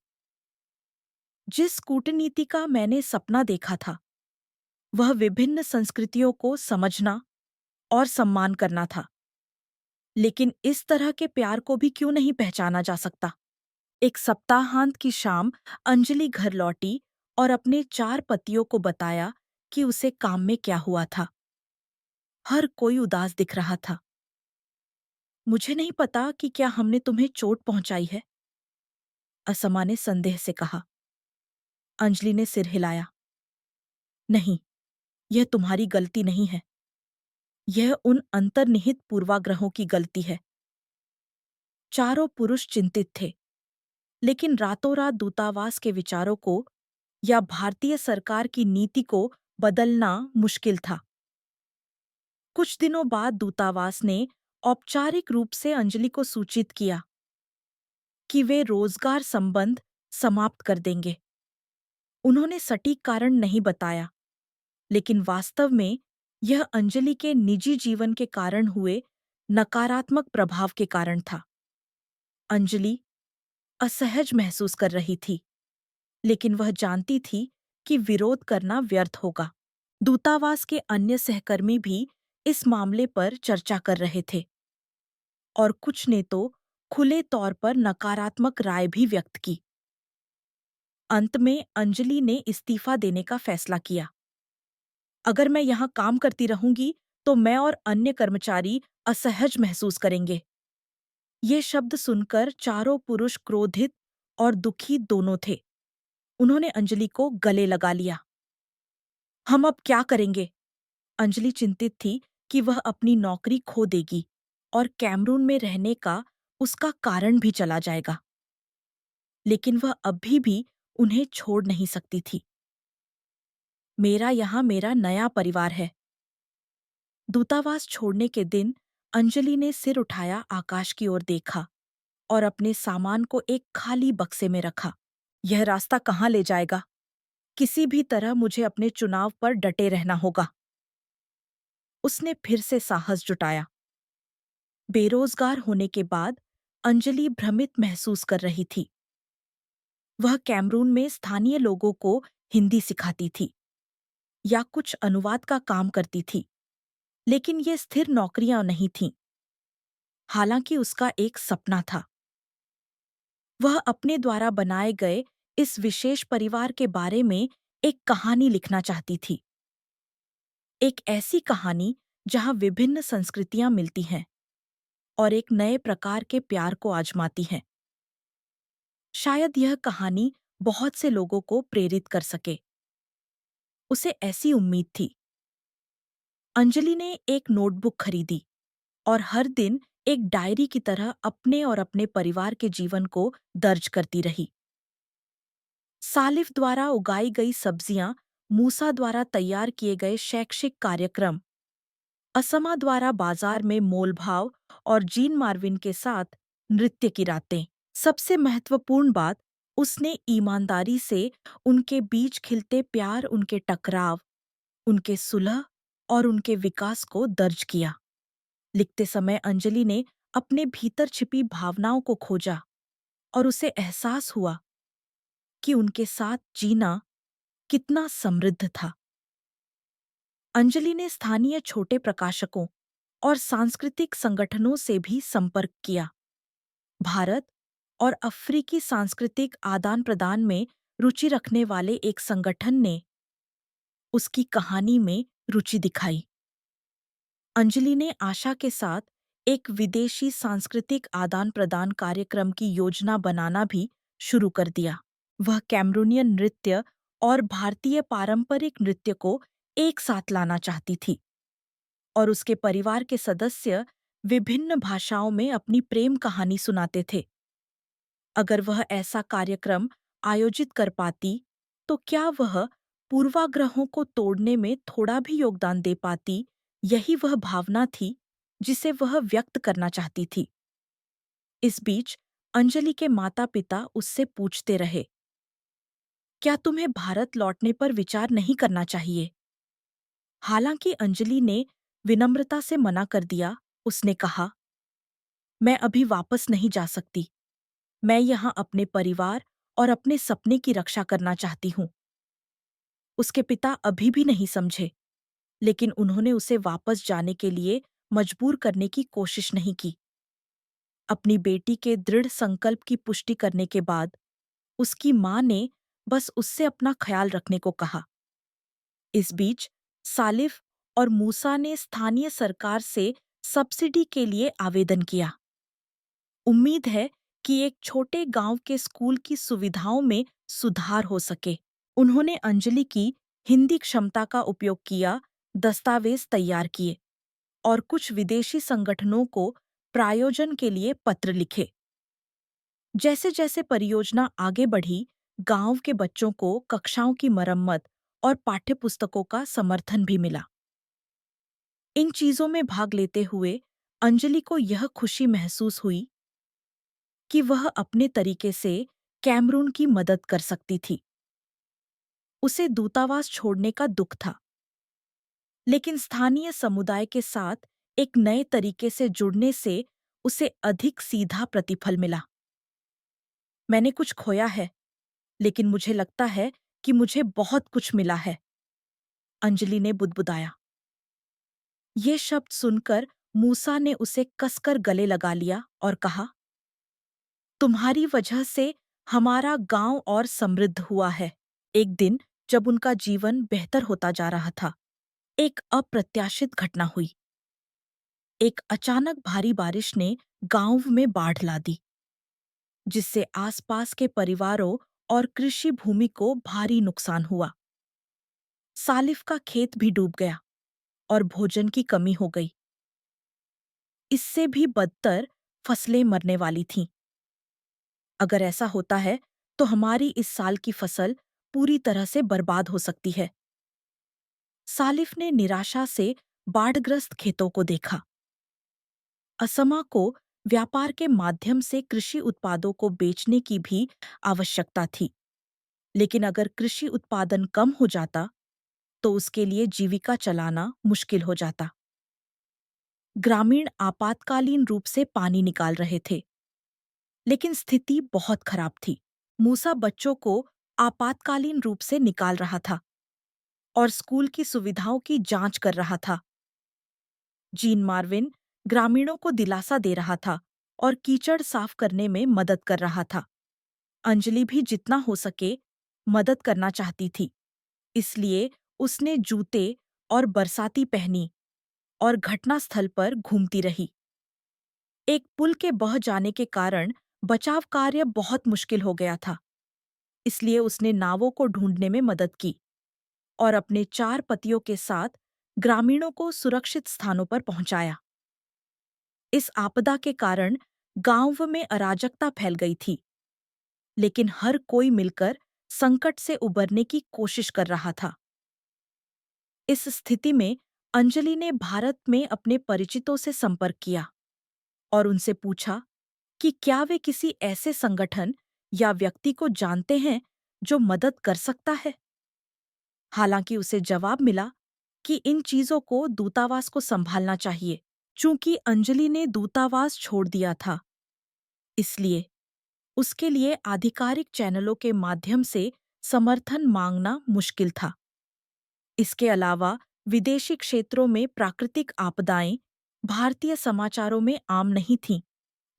जिस कूटनीति का मैंने सपना देखा था, वह विभिन्न संस्कृतियों को समझना और सम्मान करना था। लेकिन इस तरह के प्यार को भी क्यों नहीं पहचाना जा सकता? एक सप्ताहांत की शाम अंजलि घर लौटी और अपने 4 पतियों को बताया कि उसे काम में क्या हुआ था। हर कोई उदास दिख रहा था। मुझे नहीं पता कि क्या हमने तुम्हें चोट पहुंचाई है, असमा ने संदेह से कहा। अंजलि ने सिर हिलाया। नहीं, यह तुम्हारी गलती नहीं है। यह उन अंतर्निहित पूर्वाग्रहों की गलती है। चारों पुरुष चिंतित थे, लेकिन रातों रात दूतावास के विचारों को या भारतीय सरकार की नीति को बदलना मुश्किल था। कुछ दिनों बाद दूतावास ने औपचारिक रूप से अंजलि को सूचित किया कि वे रोजगार संबंध समाप्त कर देंगे। उन्होंने सटीक कारण नहीं बताया, लेकिन वास्तव में यह अंजलि के निजी जीवन के कारण हुए नकारात्मक प्रभाव के कारण था। अंजलि असहज महसूस कर रही थी, लेकिन वह जानती थी कि विरोध करना व्यर्थ होगा। दूतावास के अन्य सहकर्मी भी इस मामले पर चर्चा कर रहे थे और कुछ ने तो खुले तौर पर नकारात्मक राय भी व्यक्त की। अंत में अंजलि ने इस्तीफा देने का फैसला किया। अगर मैं यहाँ काम करती रहूंगी तो मैं और अन्य कर्मचारी असहज महसूस करेंगे। ये शब्द सुनकर चारों पुरुष क्रोधित और दुखी दोनों थे। उन्होंने अंजलि को गले लगा लिया। हम अब क्या करेंगे? अंजलि चिंतित थी कि वह अपनी नौकरी खो देगी और कैमरून में रहने का उसका कारण भी चला जाएगा। लेकिन वह अभी भी उन्हें छोड़ नहीं सकती थी। मेरा यहाँ मेरा नया परिवार है। दूतावास छोड़ने के दिन अंजलि ने सिर उठाया, आकाश की ओर देखा और अपने सामान को एक खाली बक्से में रखा। यह रास्ता कहाँ ले जाएगा? किसी भी तरह मुझे अपने चुनाव पर डटे रहना होगा। उसने फिर से साहस जुटाया। बेरोजगार होने के बाद अंजलि भ्रमित महसूस कर रही थी। वह कैमरून में स्थानीय लोगों को हिंदी सिखाती थी या कुछ अनुवाद का काम करती थी, लेकिन ये स्थिर नौकरियां नहीं थीं। हालांकि उसका एक सपना था। वह अपने द्वारा बनाए गए इस विशेष परिवार के बारे में एक कहानी लिखना चाहती थी। एक ऐसी कहानी जहां विभिन्न संस्कृतियां मिलती हैं और एक नए प्रकार के प्यार को आजमाती हैं। शायद यह कहानी बहुत से लोगों को प्रेरित कर सके। उसे ऐसी उम्मीद थी। अंजलि ने एक नोटबुक खरीदी और हर दिन एक डायरी की तरह अपने और अपने परिवार के जीवन को दर्ज करती रही। सालिफ द्वारा उगाई गई सब्जियां, मूसा द्वारा तैयार किए गए शैक्षिक कार्यक्रम, असमा द्वारा बाजार में मोलभाव और जीन मार्विन के साथ नृत्य की रातें। सबसे महत्वपूर्ण बात, उसने ईमानदारी से उनके बीच खिलते प्यार, उनके टकराव, उनके सुलह और उनके विकास को दर्ज किया। लिखते समय अंजलि ने अपने भीतर छिपी भावनाओं को खोजा और उसे एहसास हुआ कि उनके साथ जीना कितना समृद्ध था। अंजलि ने स्थानीय छोटे प्रकाशकों और सांस्कृतिक संगठनों से भी संपर्क किया। भारत और अफ्रीकी सांस्कृतिक आदान-प्रदान में रुचि रखने वाले एक संगठन ने उसकी कहानी में रुचि दिखाई। अंजलि ने आशा के साथ एक विदेशी सांस्कृतिक आदान-प्रदान कार्यक्रम की योजना बनाना भी शुरू कर दिया। वह कैमरूनियन नृत्य और भारतीय पारंपरिक नृत्य को एक साथ लाना चाहती थी और उसके परिवार के सदस्य विभिन्न भाषाओं में अपनी प्रेम कहानी सुनाते थे। अगर वह ऐसा कार्यक्रम आयोजित कर पाती, तो क्या वह पूर्वाग्रहों को तोड़ने में थोड़ा भी योगदान दे पाती? यही वह भावना थी जिसे वह व्यक्त करना चाहती थी। इस बीच अंजलि के माता-पिता उससे पूछते रहे, क्या तुम्हें भारत लौटने पर विचार नहीं करना चाहिए? हालांकि अंजलि ने विनम्रता से मना कर दिया। उसने कहा, मैं अभी वापस नहीं जा सकती। मैं यहाँ अपने परिवार और अपने सपने की रक्षा करना चाहती हूँ। उसके पिता अभी भी नहीं समझे, लेकिन उन्होंने उसे वापस जाने के लिए मजबूर करने की कोशिश नहीं की। अपनी बेटी के दृढ़ संकल्प की पुष्टि करने के बाद उसकी माँ ने बस उससे अपना ख्याल रखने को कहा। इस बीच सालिफ और मूसा ने स्थानीय सरकार से सब्सिडी के लिए आवेदन किया। उम्मीद है कि एक छोटे गांव के स्कूल की सुविधाओं में सुधार हो सके। उन्होंने अंजलि की हिंदी क्षमता का उपयोग किया, दस्तावेज तैयार किए और कुछ विदेशी संगठनों को प्रायोजन के लिए पत्र लिखे। जैसे जैसे परियोजना आगे बढ़ी, गांव के बच्चों को कक्षाओं की मरम्मत और पाठ्यपुस्तकों का समर्थन भी मिला। इन चीजों में भाग लेते हुए अंजलि को यह खुशी महसूस हुई कि वह अपने तरीके से कैमरून की मदद कर सकती थी। उसे दूतावास छोड़ने का दुख था, लेकिन स्थानीय समुदाय के साथ एक नए तरीके से जुड़ने से उसे अधिक सीधा प्रतिफल मिला। मैंने कुछ खोया है, लेकिन मुझे लगता है कि मुझे बहुत कुछ मिला है, अंजलि ने बुदबुदाया। ये शब्द सुनकर मूसा ने उसे कसकर गले लगा लिया और कहा, तुम्हारी वजह से हमारा गांव और समृद्ध हुआ है। एक दिन जब उनका जीवन बेहतर होता जा रहा था, एक अप्रत्याशित घटना हुई। एक अचानक भारी बारिश ने गांव में बाढ़ ला दी, जिससे आसपास के परिवारों और कृषि भूमि को भारी नुकसान हुआ। सालिफ का खेत भी डूब गया और भोजन की कमी हो गई। इससे भी बदतर, फसलें मरने वाली थीं। अगर ऐसा होता है तो हमारी इस साल की फसल पूरी तरह से बर्बाद हो सकती है। सालिफ ने निराशा से बाढ़ग्रस्त खेतों को देखा। असमा को व्यापार के माध्यम से कृषि उत्पादों को बेचने की भी आवश्यकता थी, लेकिन अगर कृषि उत्पादन कम हो जाता तो उसके लिए जीविका चलाना मुश्किल हो जाता। ग्रामीण आपातकालीन रूप से पानी निकाल रहे थे, लेकिन स्थिति बहुत खराब थी। मूसा बच्चों को आपातकालीन रूप से निकाल रहा था और स्कूल की सुविधाओं की जांच कर रहा था। जीन मार्विन ग्रामीणों को दिलासा दे रहा था और कीचड़ साफ करने में मदद कर रहा था। अंजलि भी जितना हो सके मदद करना चाहती थी, इसलिए उसने जूते और बरसाती पहनी और घटनास्थल पर घूमती रही। एक पुल के बह जाने के कारण बचाव कार्य बहुत मुश्किल हो गया था, इसलिए उसने नावों को ढूंढने में मदद की और अपने 4 पतियों के साथ ग्रामीणों को सुरक्षित स्थानों पर पहुंचाया। इस आपदा के कारण गांव में अराजकता फैल गई थी, लेकिन हर कोई मिलकर संकट से उबरने की कोशिश कर रहा था। इस स्थिति में अंजलि ने भारत में अपने परिचितों से संपर्क किया और उनसे पूछा कि क्या वे किसी ऐसे संगठन या व्यक्ति को जानते हैं जो मदद कर सकता है। हालांकि उसे जवाब मिला कि इन चीजों को दूतावास को संभालना चाहिए। चूंकि अंजलि ने दूतावास छोड़ दिया था, इसलिए उसके लिए आधिकारिक चैनलों के माध्यम से समर्थन मांगना मुश्किल था। इसके अलावा विदेशी क्षेत्रों में प्राकृतिक आपदाएं भारतीय समाचारों में आम नहीं थीं,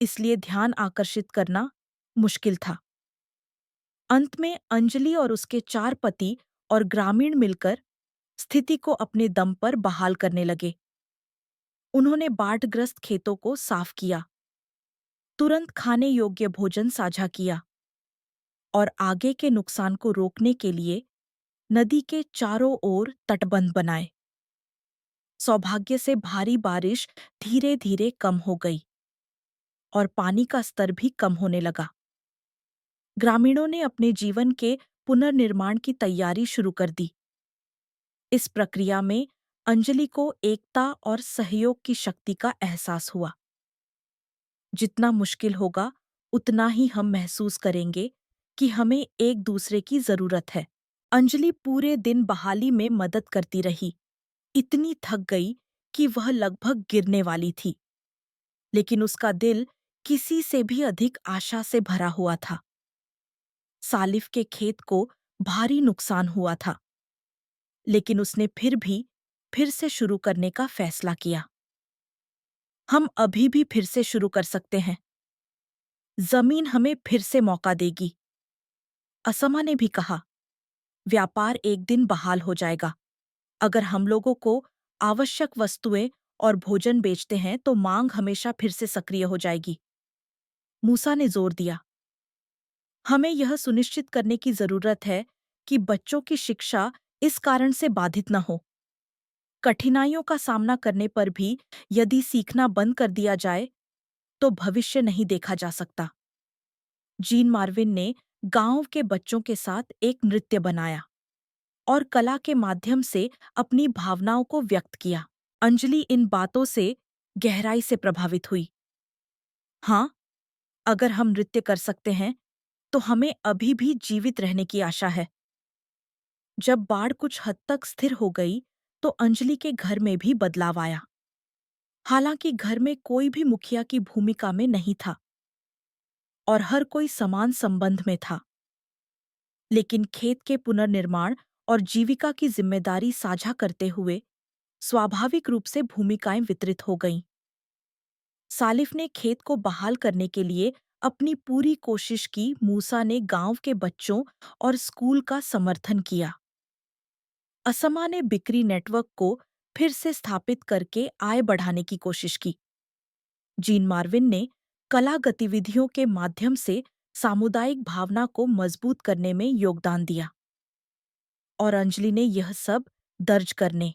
इसलिए ध्यान आकर्षित करना मुश्किल था। अंत में अंजलि और उसके 4 पति और ग्रामीण मिलकर स्थिति को अपने दम पर बहाल करने लगे। उन्होंने बाढ़ग्रस्त खेतों को साफ किया, तुरंत खाने योग्य भोजन साझा किया और आगे के नुकसान को रोकने के लिए नदी के चारों ओर तटबंध बनाए। सौभाग्य से भारी बारिश धीरे-धीरे कम हो गई और पानी का स्तर भी कम होने लगा। ग्रामीणों ने अपने जीवन के पुनर्निर्माण की तैयारी शुरू कर दी। इस प्रक्रिया में अंजलि को एकता और सहयोग की शक्ति का एहसास हुआ। जितना मुश्किल होगा, उतना ही हम महसूस करेंगे कि हमें एक दूसरे की जरूरत है। अंजलि पूरे दिन बहाली में मदद करती रही, इतनी थक गई कि वह लगभग गिरने वाली थी, लेकिन उसका दिल किसी से भी अधिक आशा से भरा हुआ था। सालिफ के खेत को भारी नुकसान हुआ था, लेकिन उसने फिर से शुरू करने का फैसला किया। हम अभी भी फिर से शुरू कर सकते हैं। जमीन हमें फिर से मौका देगी। असमा ने भी कहा, व्यापार एक दिन बहाल हो जाएगा। अगर हम लोगों को आवश्यक वस्तुएं और भोजन बेचते हैं तो मांग हमेशा फिर से सक्रिय हो जाएगी। मूसा ने जोर दिया, हमें यह सुनिश्चित करने की जरूरत है कि बच्चों की शिक्षा इस कारण से बाधित न हो। कठिनाइयों का सामना करने पर भी यदि सीखना बंद कर दिया जाए, तो भविष्य नहीं देखा जा सकता। जीन मार्विन ने गांव के बच्चों के साथ एक नृत्य बनाया और कला के माध्यम से अपनी भावनाओं को व्यक्त किया। अंजलि इन बातों से गहराई से प्रभावित हुई। हाँ, अगर हम नृत्य कर सकते हैं, तो हमें अभी भी जीवित रहने की आशा है। जब बाढ़ कुछ हद तक स्थिर हो गई, तो अंजलि के घर में भी बदलाव आया। हालांकि घर में कोई भी मुखिया की भूमिका में नहीं था और हर कोई समान संबंध में था, लेकिन खेत के पुनर्निर्माण और जीविका की जिम्मेदारी साझा करते हुए स्वाभाविक रूप से भूमिकाएं वितरित हो गईं। सालिफ ने खेत को बहाल करने के लिए अपनी पूरी कोशिश की। मूसा ने गांव के बच्चों और स्कूल का समर्थन किया। असमा ने बिक्री नेटवर्क को फिर से स्थापित करके आय बढ़ाने की कोशिश की। जीन मार्विन ने कला गतिविधियों के माध्यम से सामुदायिक भावना को मजबूत करने में योगदान दिया और अंजलि ने यह सब दर्ज करने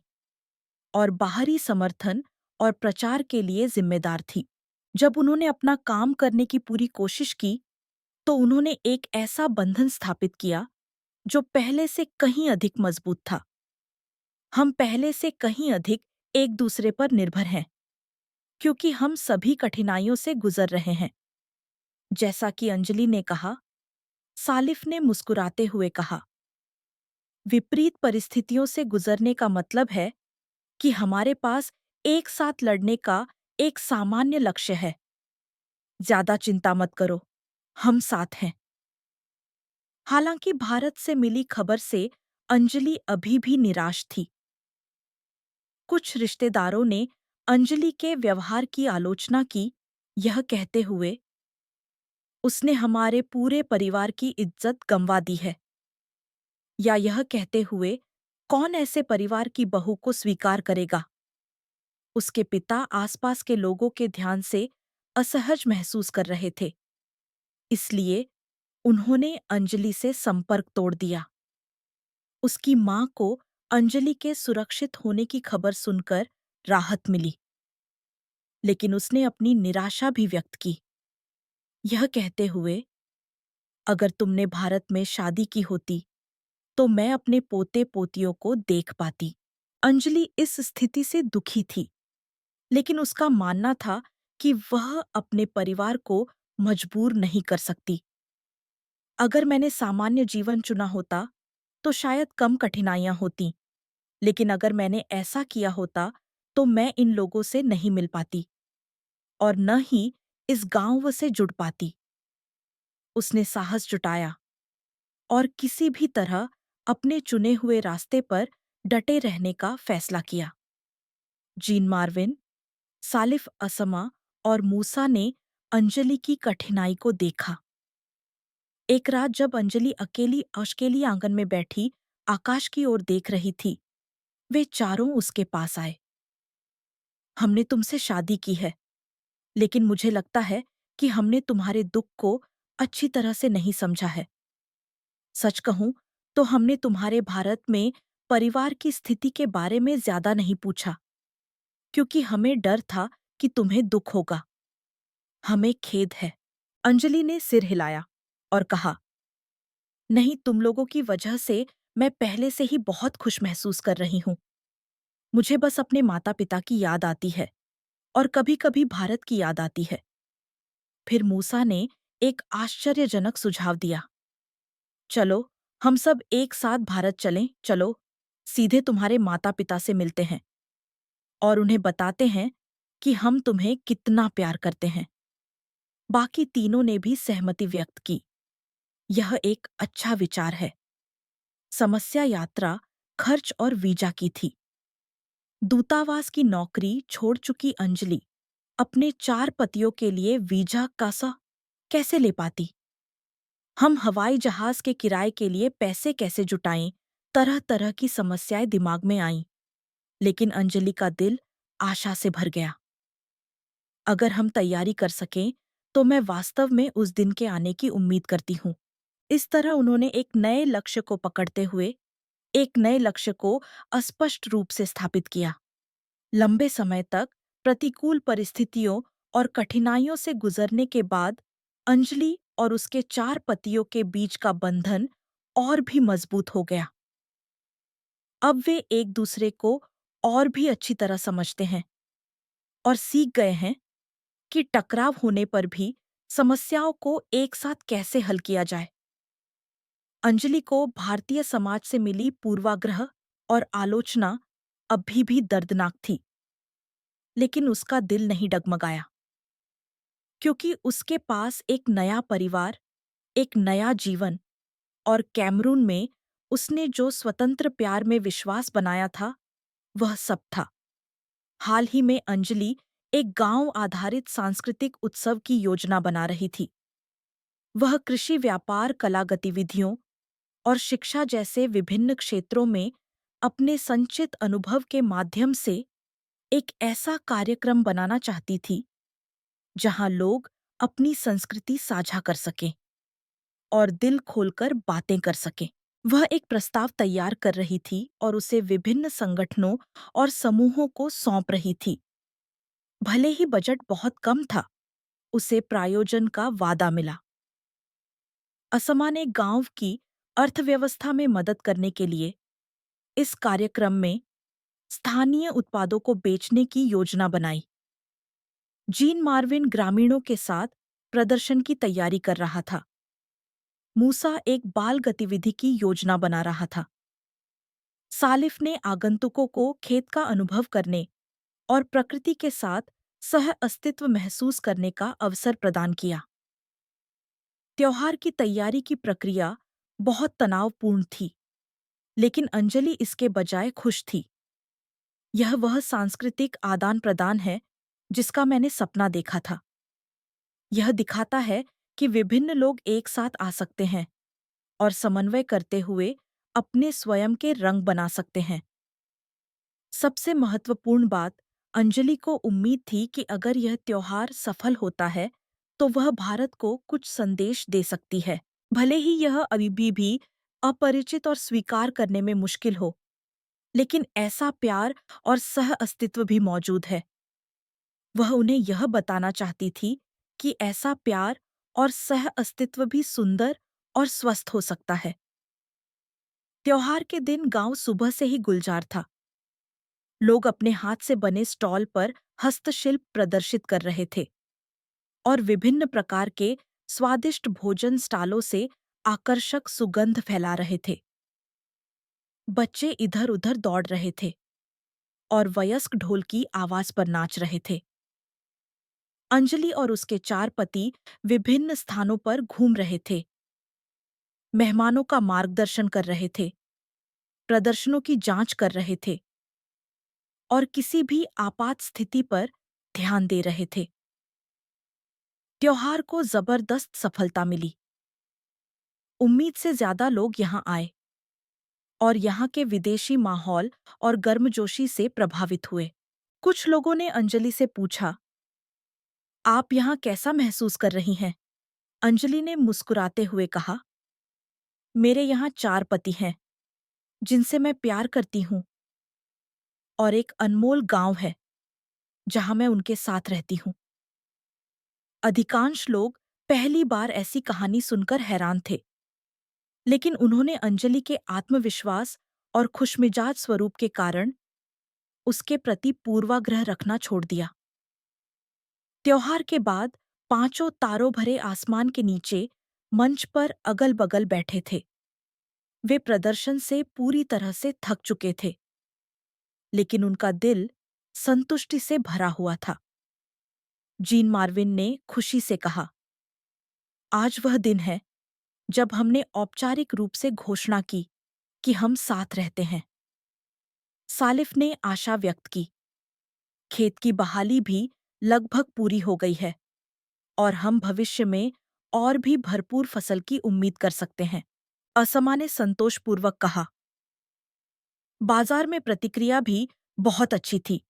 और बाहरी समर्थन और प्रचार के लिए जिम्मेदार थी। जब उन्होंने अपना काम करने की पूरी कोशिश की, तो उन्होंने एक ऐसा बंधन स्थापित किया जो पहले से कहीं अधिक मजबूत था। हम पहले से कहीं अधिक एक दूसरे पर निर्भर हैं, क्योंकि हम सभी कठिनाइयों से गुजर रहे हैं। जैसा कि अंजलि ने कहा, सालिफ ने मुस्कुराते हुए कहा, विपरीत परिस्थितियों से गुजरने का मतलब है कि हमारे पास एक साथ लड़ने का एक सामान्य लक्ष्य है। ज्यादा चिंता मत करो, हम साथ हैं। हालांकि भारत से मिली खबर से अंजलि अभी भी निराश थी। कुछ रिश्तेदारों ने अंजलि के व्यवहार की आलोचना की, यह कहते हुए, उसने हमारे पूरे परिवार की इज्जत गंवा दी है। या यह कहते हुए, कौन ऐसे परिवार की बहू को स्वीकार करेगा। उसके पिता आसपास के लोगों के ध्यान से असहज महसूस कर रहे थे, इसलिए उन्होंने अंजलि से संपर्क तोड़ दिया। उसकी मां को अंजलि के सुरक्षित होने की खबर सुनकर राहत मिली, लेकिन उसने अपनी निराशा भी व्यक्त की, यह कहते हुए, अगर तुमने भारत में शादी की होती, तो मैं अपने पोते पोतियों को देख पाती। अंजलि इस स्थिति से दुखी थी, लेकिन उसका मानना था कि वह अपने परिवार को मजबूर नहीं कर सकती। अगर मैंने सामान्य जीवन चुना होता, तो शायद कम कठिनाइयां होतीं, लेकिन अगर मैंने ऐसा किया होता, तो मैं इन लोगों से नहीं मिल पाती और न ही इस गांव से जुड़ पाती। उसने साहस जुटाया और किसी भी तरह अपने चुने हुए रास्ते पर डटे रहने का फैसला किया। जीन मार्विन, सालिफ असमा और मूसा ने अंजलि की कठिनाई को देखा। एक रात जब अंजलि अकेली आंगन में बैठी आकाश की ओर देख रही थी, वे चारों उसके पास आए। हमने तुमसे शादी की है, लेकिन मुझे लगता है कि हमने तुम्हारे दुख को अच्छी तरह से नहीं समझा है। सच कहूं तो हमने तुम्हारे भारत में परिवार की स्थिति के बारे में ज्यादा नहीं पूछा, क्योंकि हमें डर था कि तुम्हें दुख होगा। हमें खेद है। अंजलि ने सिर हिलाया और कहा, नहीं, तुम लोगों की वजह से मैं पहले से ही बहुत खुश महसूस कर रही हूँ। मुझे बस अपने माता पिता की याद आती है और कभी-कभी भारत की याद आती है। फिर मूसा ने एक आश्चर्यजनक सुझाव दिया, चलो, हम सब एक साथ भारत चलें। चलो, सीधे तुम्हारे माता पिता से मिलते हैं और उन्हें बताते हैं कि हम तुम्हें कितना प्यार करते हैं। बाकी तीनों ने भी सहमति व्यक्त की। यह एक अच्छा विचार है। समस्या यात्रा, खर्च और वीजा की थी। दूतावास की नौकरी छोड़ चुकी अंजलि अपने 4 पतियों के लिए वीजा कैसे ले पाती? हम हवाई जहाज के किराए के लिए पैसे कैसे जुटाएं? तरह-तरह की समस्याएं दिमाग में आईं, लेकिन अंजलि का दिल आशा से भर गया। अगर हम तैयारी कर सकें, तो मैं वास्तव में उस दिन के आने की उम्मीद करती हूँ। इस तरह उन्होंने एक नए लक्ष्य को पकड़ते हुए एक नए लक्ष्य को अस्पष्ट रूप से स्थापित किया। लंबे समय तक प्रतिकूल परिस्थितियों और कठिनाइयों से गुजरने के बाद अंजलि और उसके 4 पतियों के बीच का बंधन और भी मजबूत हो गया। अब वे एक दूसरे को और भी अच्छी तरह समझते हैं और सीख गए हैं कि टकराव होने पर भी समस्याओं को एक साथ कैसे हल किया जाए। अंजलि को भारतीय समाज से मिली पूर्वाग्रह और आलोचना अभी भी दर्दनाक थी, लेकिन उसका दिल नहीं डगमगाया, क्योंकि उसके पास एक नया परिवार, एक नया जीवन और कैमरून में उसने जो स्वतंत्र प्यार में विश्वास बनाया था, वह सब था। हाल ही में अंजलि एक गांव आधारित सांस्कृतिक उत्सव की योजना बना रही थी। वह कृषि, व्यापार, कला गतिविधियों और शिक्षा जैसे विभिन्न क्षेत्रों में अपने संचित अनुभव के माध्यम से एक ऐसा कार्यक्रम बनाना चाहती थी जहां लोग अपनी संस्कृति साझा कर सकें और दिल खोलकर बातें कर सकें। वह एक प्रस्ताव तैयार कर रही थी और उसे विभिन्न संगठनों और समूहों को सौंप रही थी। भले ही बजट बहुत कम था, उसे प्रायोजन का वादा मिला। असमा ने गांव की अर्थव्यवस्था में मदद करने के लिए इस कार्यक्रम में स्थानीय उत्पादों को बेचने की योजना बनाई। जीन मार्विन ग्रामीणों के साथ प्रदर्शन की तैयारी कर रहा था। मूसा एक बाल गतिविधि की योजना बना रहा था। सालिफ ने आगंतुकों को खेत का अनुभव करने और प्रकृति के साथ सह अस्तित्व महसूस करने का अवसर प्रदान किया। त्योहार की तैयारी की प्रक्रिया बहुत तनावपूर्ण थी, लेकिन अंजलि इसके बजाय खुश थी। यह वह सांस्कृतिक आदान-प्रदान है जिसका मैंने सपना देखा था। यह दिखाता है कि विभिन्न लोग एक साथ आ सकते हैं और समन्वय करते हुए अपने स्वयं के रंग बना सकते हैं। सबसे महत्वपूर्ण बात, अंजलि को उम्मीद थी कि अगर यह त्योहार सफल होता है, तो वह भारत को कुछ संदेश दे सकती है। भले ही यह अभी भी अपरिचित और स्वीकार करने में मुश्किल हो, लेकिन ऐसा प्यार और सह अस्तित्व भी मौजूद है। वह उन्हें यह बताना चाहती थी कि ऐसा प्यार और सह अस्तित्व भी सुंदर और स्वस्थ हो सकता है। त्योहार के दिन गांव सुबह से ही गुलजार था। लोग अपने हाथ से बने स्टॉल पर हस्तशिल्प प्रदर्शित कर रहे थे और विभिन्न प्रकार के स्वादिष्ट भोजन स्टॉलों से आकर्षक सुगंध फैला रहे थे। बच्चे इधर-उधर दौड़ रहे थे और वयस्क ढोलकी आवाज पर नाच रहे थे। अंजलि और उसके 4 पति विभिन्न स्थानों पर घूम रहे थे, मेहमानों का मार्गदर्शन कर रहे थे, प्रदर्शनों की जांच कर रहे थे और किसी भी आपात स्थिति पर ध्यान दे रहे थे। त्योहार को जबरदस्त सफलता मिली। उम्मीद से ज्यादा लोग यहां आए और यहाँ के विदेशी माहौल और गर्मजोशी से प्रभावित हुए। कुछ लोगों ने अंजलि से पूछा, आप यहाँ कैसा महसूस कर रही हैं? अंजलि ने मुस्कुराते हुए कहा, मेरे यहाँ 4 पति हैं, जिनसे मैं प्यार करती हूँ, और एक अनमोल गांव है, जहाँ मैं उनके साथ रहती हूँ। अधिकांश लोग पहली बार ऐसी कहानी सुनकर हैरान थे, लेकिन उन्होंने अंजलि के आत्मविश्वास और खुशमिजाज स्वरूप के कारण उसके प्रति पूर्वाग्रह रखना छोड़ दिया। त्योहार के बाद पांचों तारों भरे आसमान के नीचे मंच पर अगल-बगल बैठे थे। वे प्रदर्शन से पूरी तरह से थक चुके थे, लेकिन उनका दिल संतुष्टि से भरा हुआ था। जीन मार्विन ने खुशी से कहा, आज वह दिन है जब हमने औपचारिक रूप से घोषणा की कि हम साथ रहते हैं। सालिफ ने आशा व्यक्त की, खेत की बहाली भी लगभग पूरी हो गई है और हम भविष्य में और भी भरपूर फसल की उम्मीद कर सकते हैं। असमा ने संतोषपूर्वक कहा, बाजार में प्रतिक्रिया भी बहुत अच्छी थी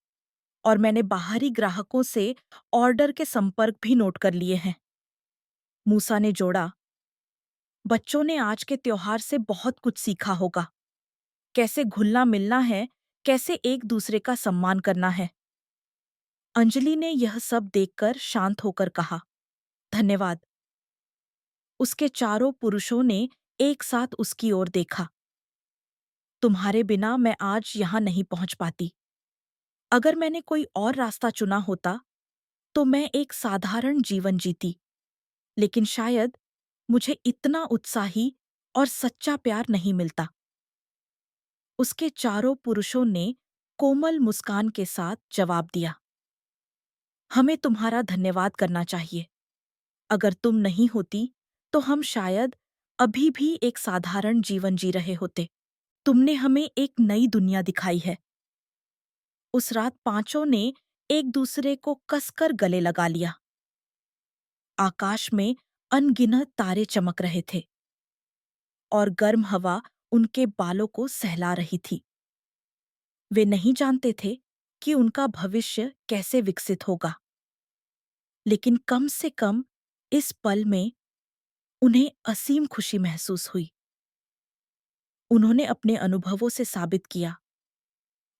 और मैंने बाहरी ग्राहकों से ऑर्डर के संपर्क भी नोट कर लिए हैं। मूसा ने जोड़ा, बच्चों ने आज के त्योहार से बहुत कुछ सीखा होगा। कैसे घुलना मिलना है, कैसे एक दूसरे का सम्मान करना है। अंजलि ने यह सब देखकर शांत होकर कहा, धन्यवाद। उसके चारों पुरुषों ने एक साथ उसकी ओर देखा। तुम्हारे बिना मैं आज यहाँ नहीं पहुंच पाती। अगर मैंने कोई और रास्ता चुना होता तो मैं एक साधारण जीवन जीती, लेकिन शायद मुझे इतना उत्साही और सच्चा प्यार नहीं मिलता। उसके चारों पुरुषों ने कोमल मुस्कान के साथ जवाब दिया, हमें तुम्हारा धन्यवाद करना चाहिए। अगर तुम नहीं होती तो हम शायद अभी भी एक साधारण जीवन जी रहे होते। तुमने हमें एक नई दुनिया दिखाई है। उस रात पांचों ने एक दूसरे को कसकर गले लगा लिया। आकाश में अनगिनत तारे चमक रहे थे और गर्म हवा उनके बालों को सहला रही थी। वे नहीं जानते थे कि उनका भविष्य कैसे विकसित होगा, लेकिन कम से कम इस पल में उन्हें असीम खुशी महसूस हुई। उन्होंने अपने अनुभवों से साबित किया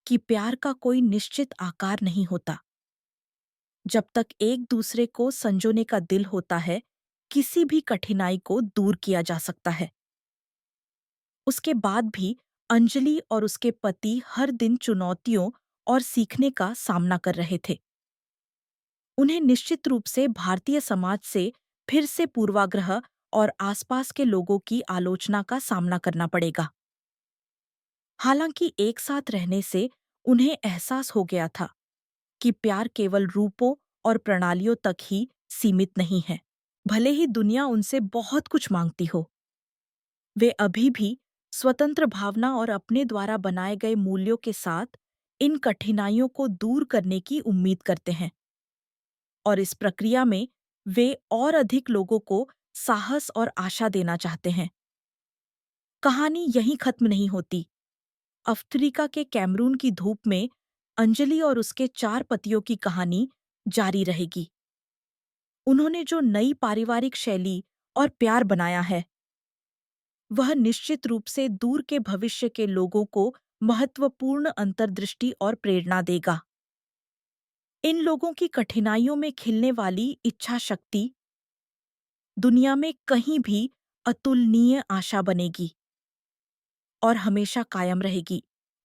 कि प्यार का कोई निश्चित आकार नहीं होता। जब तक एक दूसरे को संजोने का दिल होता है, किसी भी कठिनाई को दूर किया जा सकता है। उसके बाद भी अंजलि और उसके पति हर दिन चुनौतियों और सीखने का सामना कर रहे थे। उन्हें निश्चित रूप से भारतीय समाज से फिर से पूर्वाग्रह और आसपास के लोगों की आलोचना का सामना करना पड़ेगा। हालांकि एक साथ रहने से उन्हें एहसास हो गया था कि प्यार केवल रूपों और प्रणालियों तक ही सीमित नहीं है। भले ही दुनिया उनसे बहुत कुछ मांगती हो, वे अभी भी स्वतंत्र भावना और अपने द्वारा बनाए गए मूल्यों के साथ इन कठिनाइयों को दूर करने की उम्मीद करते हैं। और इस प्रक्रिया में वे और अधिक लोगों को साहस और आशा देना चाहते हैं। कहानी यहीं खत्म नहीं होती। अफ्रीका के कैमरून की धूप में अंजलि और उसके चार पतियों की कहानी जारी रहेगी। उन्होंने जो नई पारिवारिक शैली और प्यार बनाया है, वह निश्चित रूप से दूर के भविष्य के लोगों को महत्वपूर्ण अंतर्दृष्टि और प्रेरणा देगा। इन लोगों की कठिनाइयों में खिलने वाली इच्छा शक्ति दुनिया में कहीं भी अतुलनीय आशा बनेगी और हमेशा कायम रहेगी।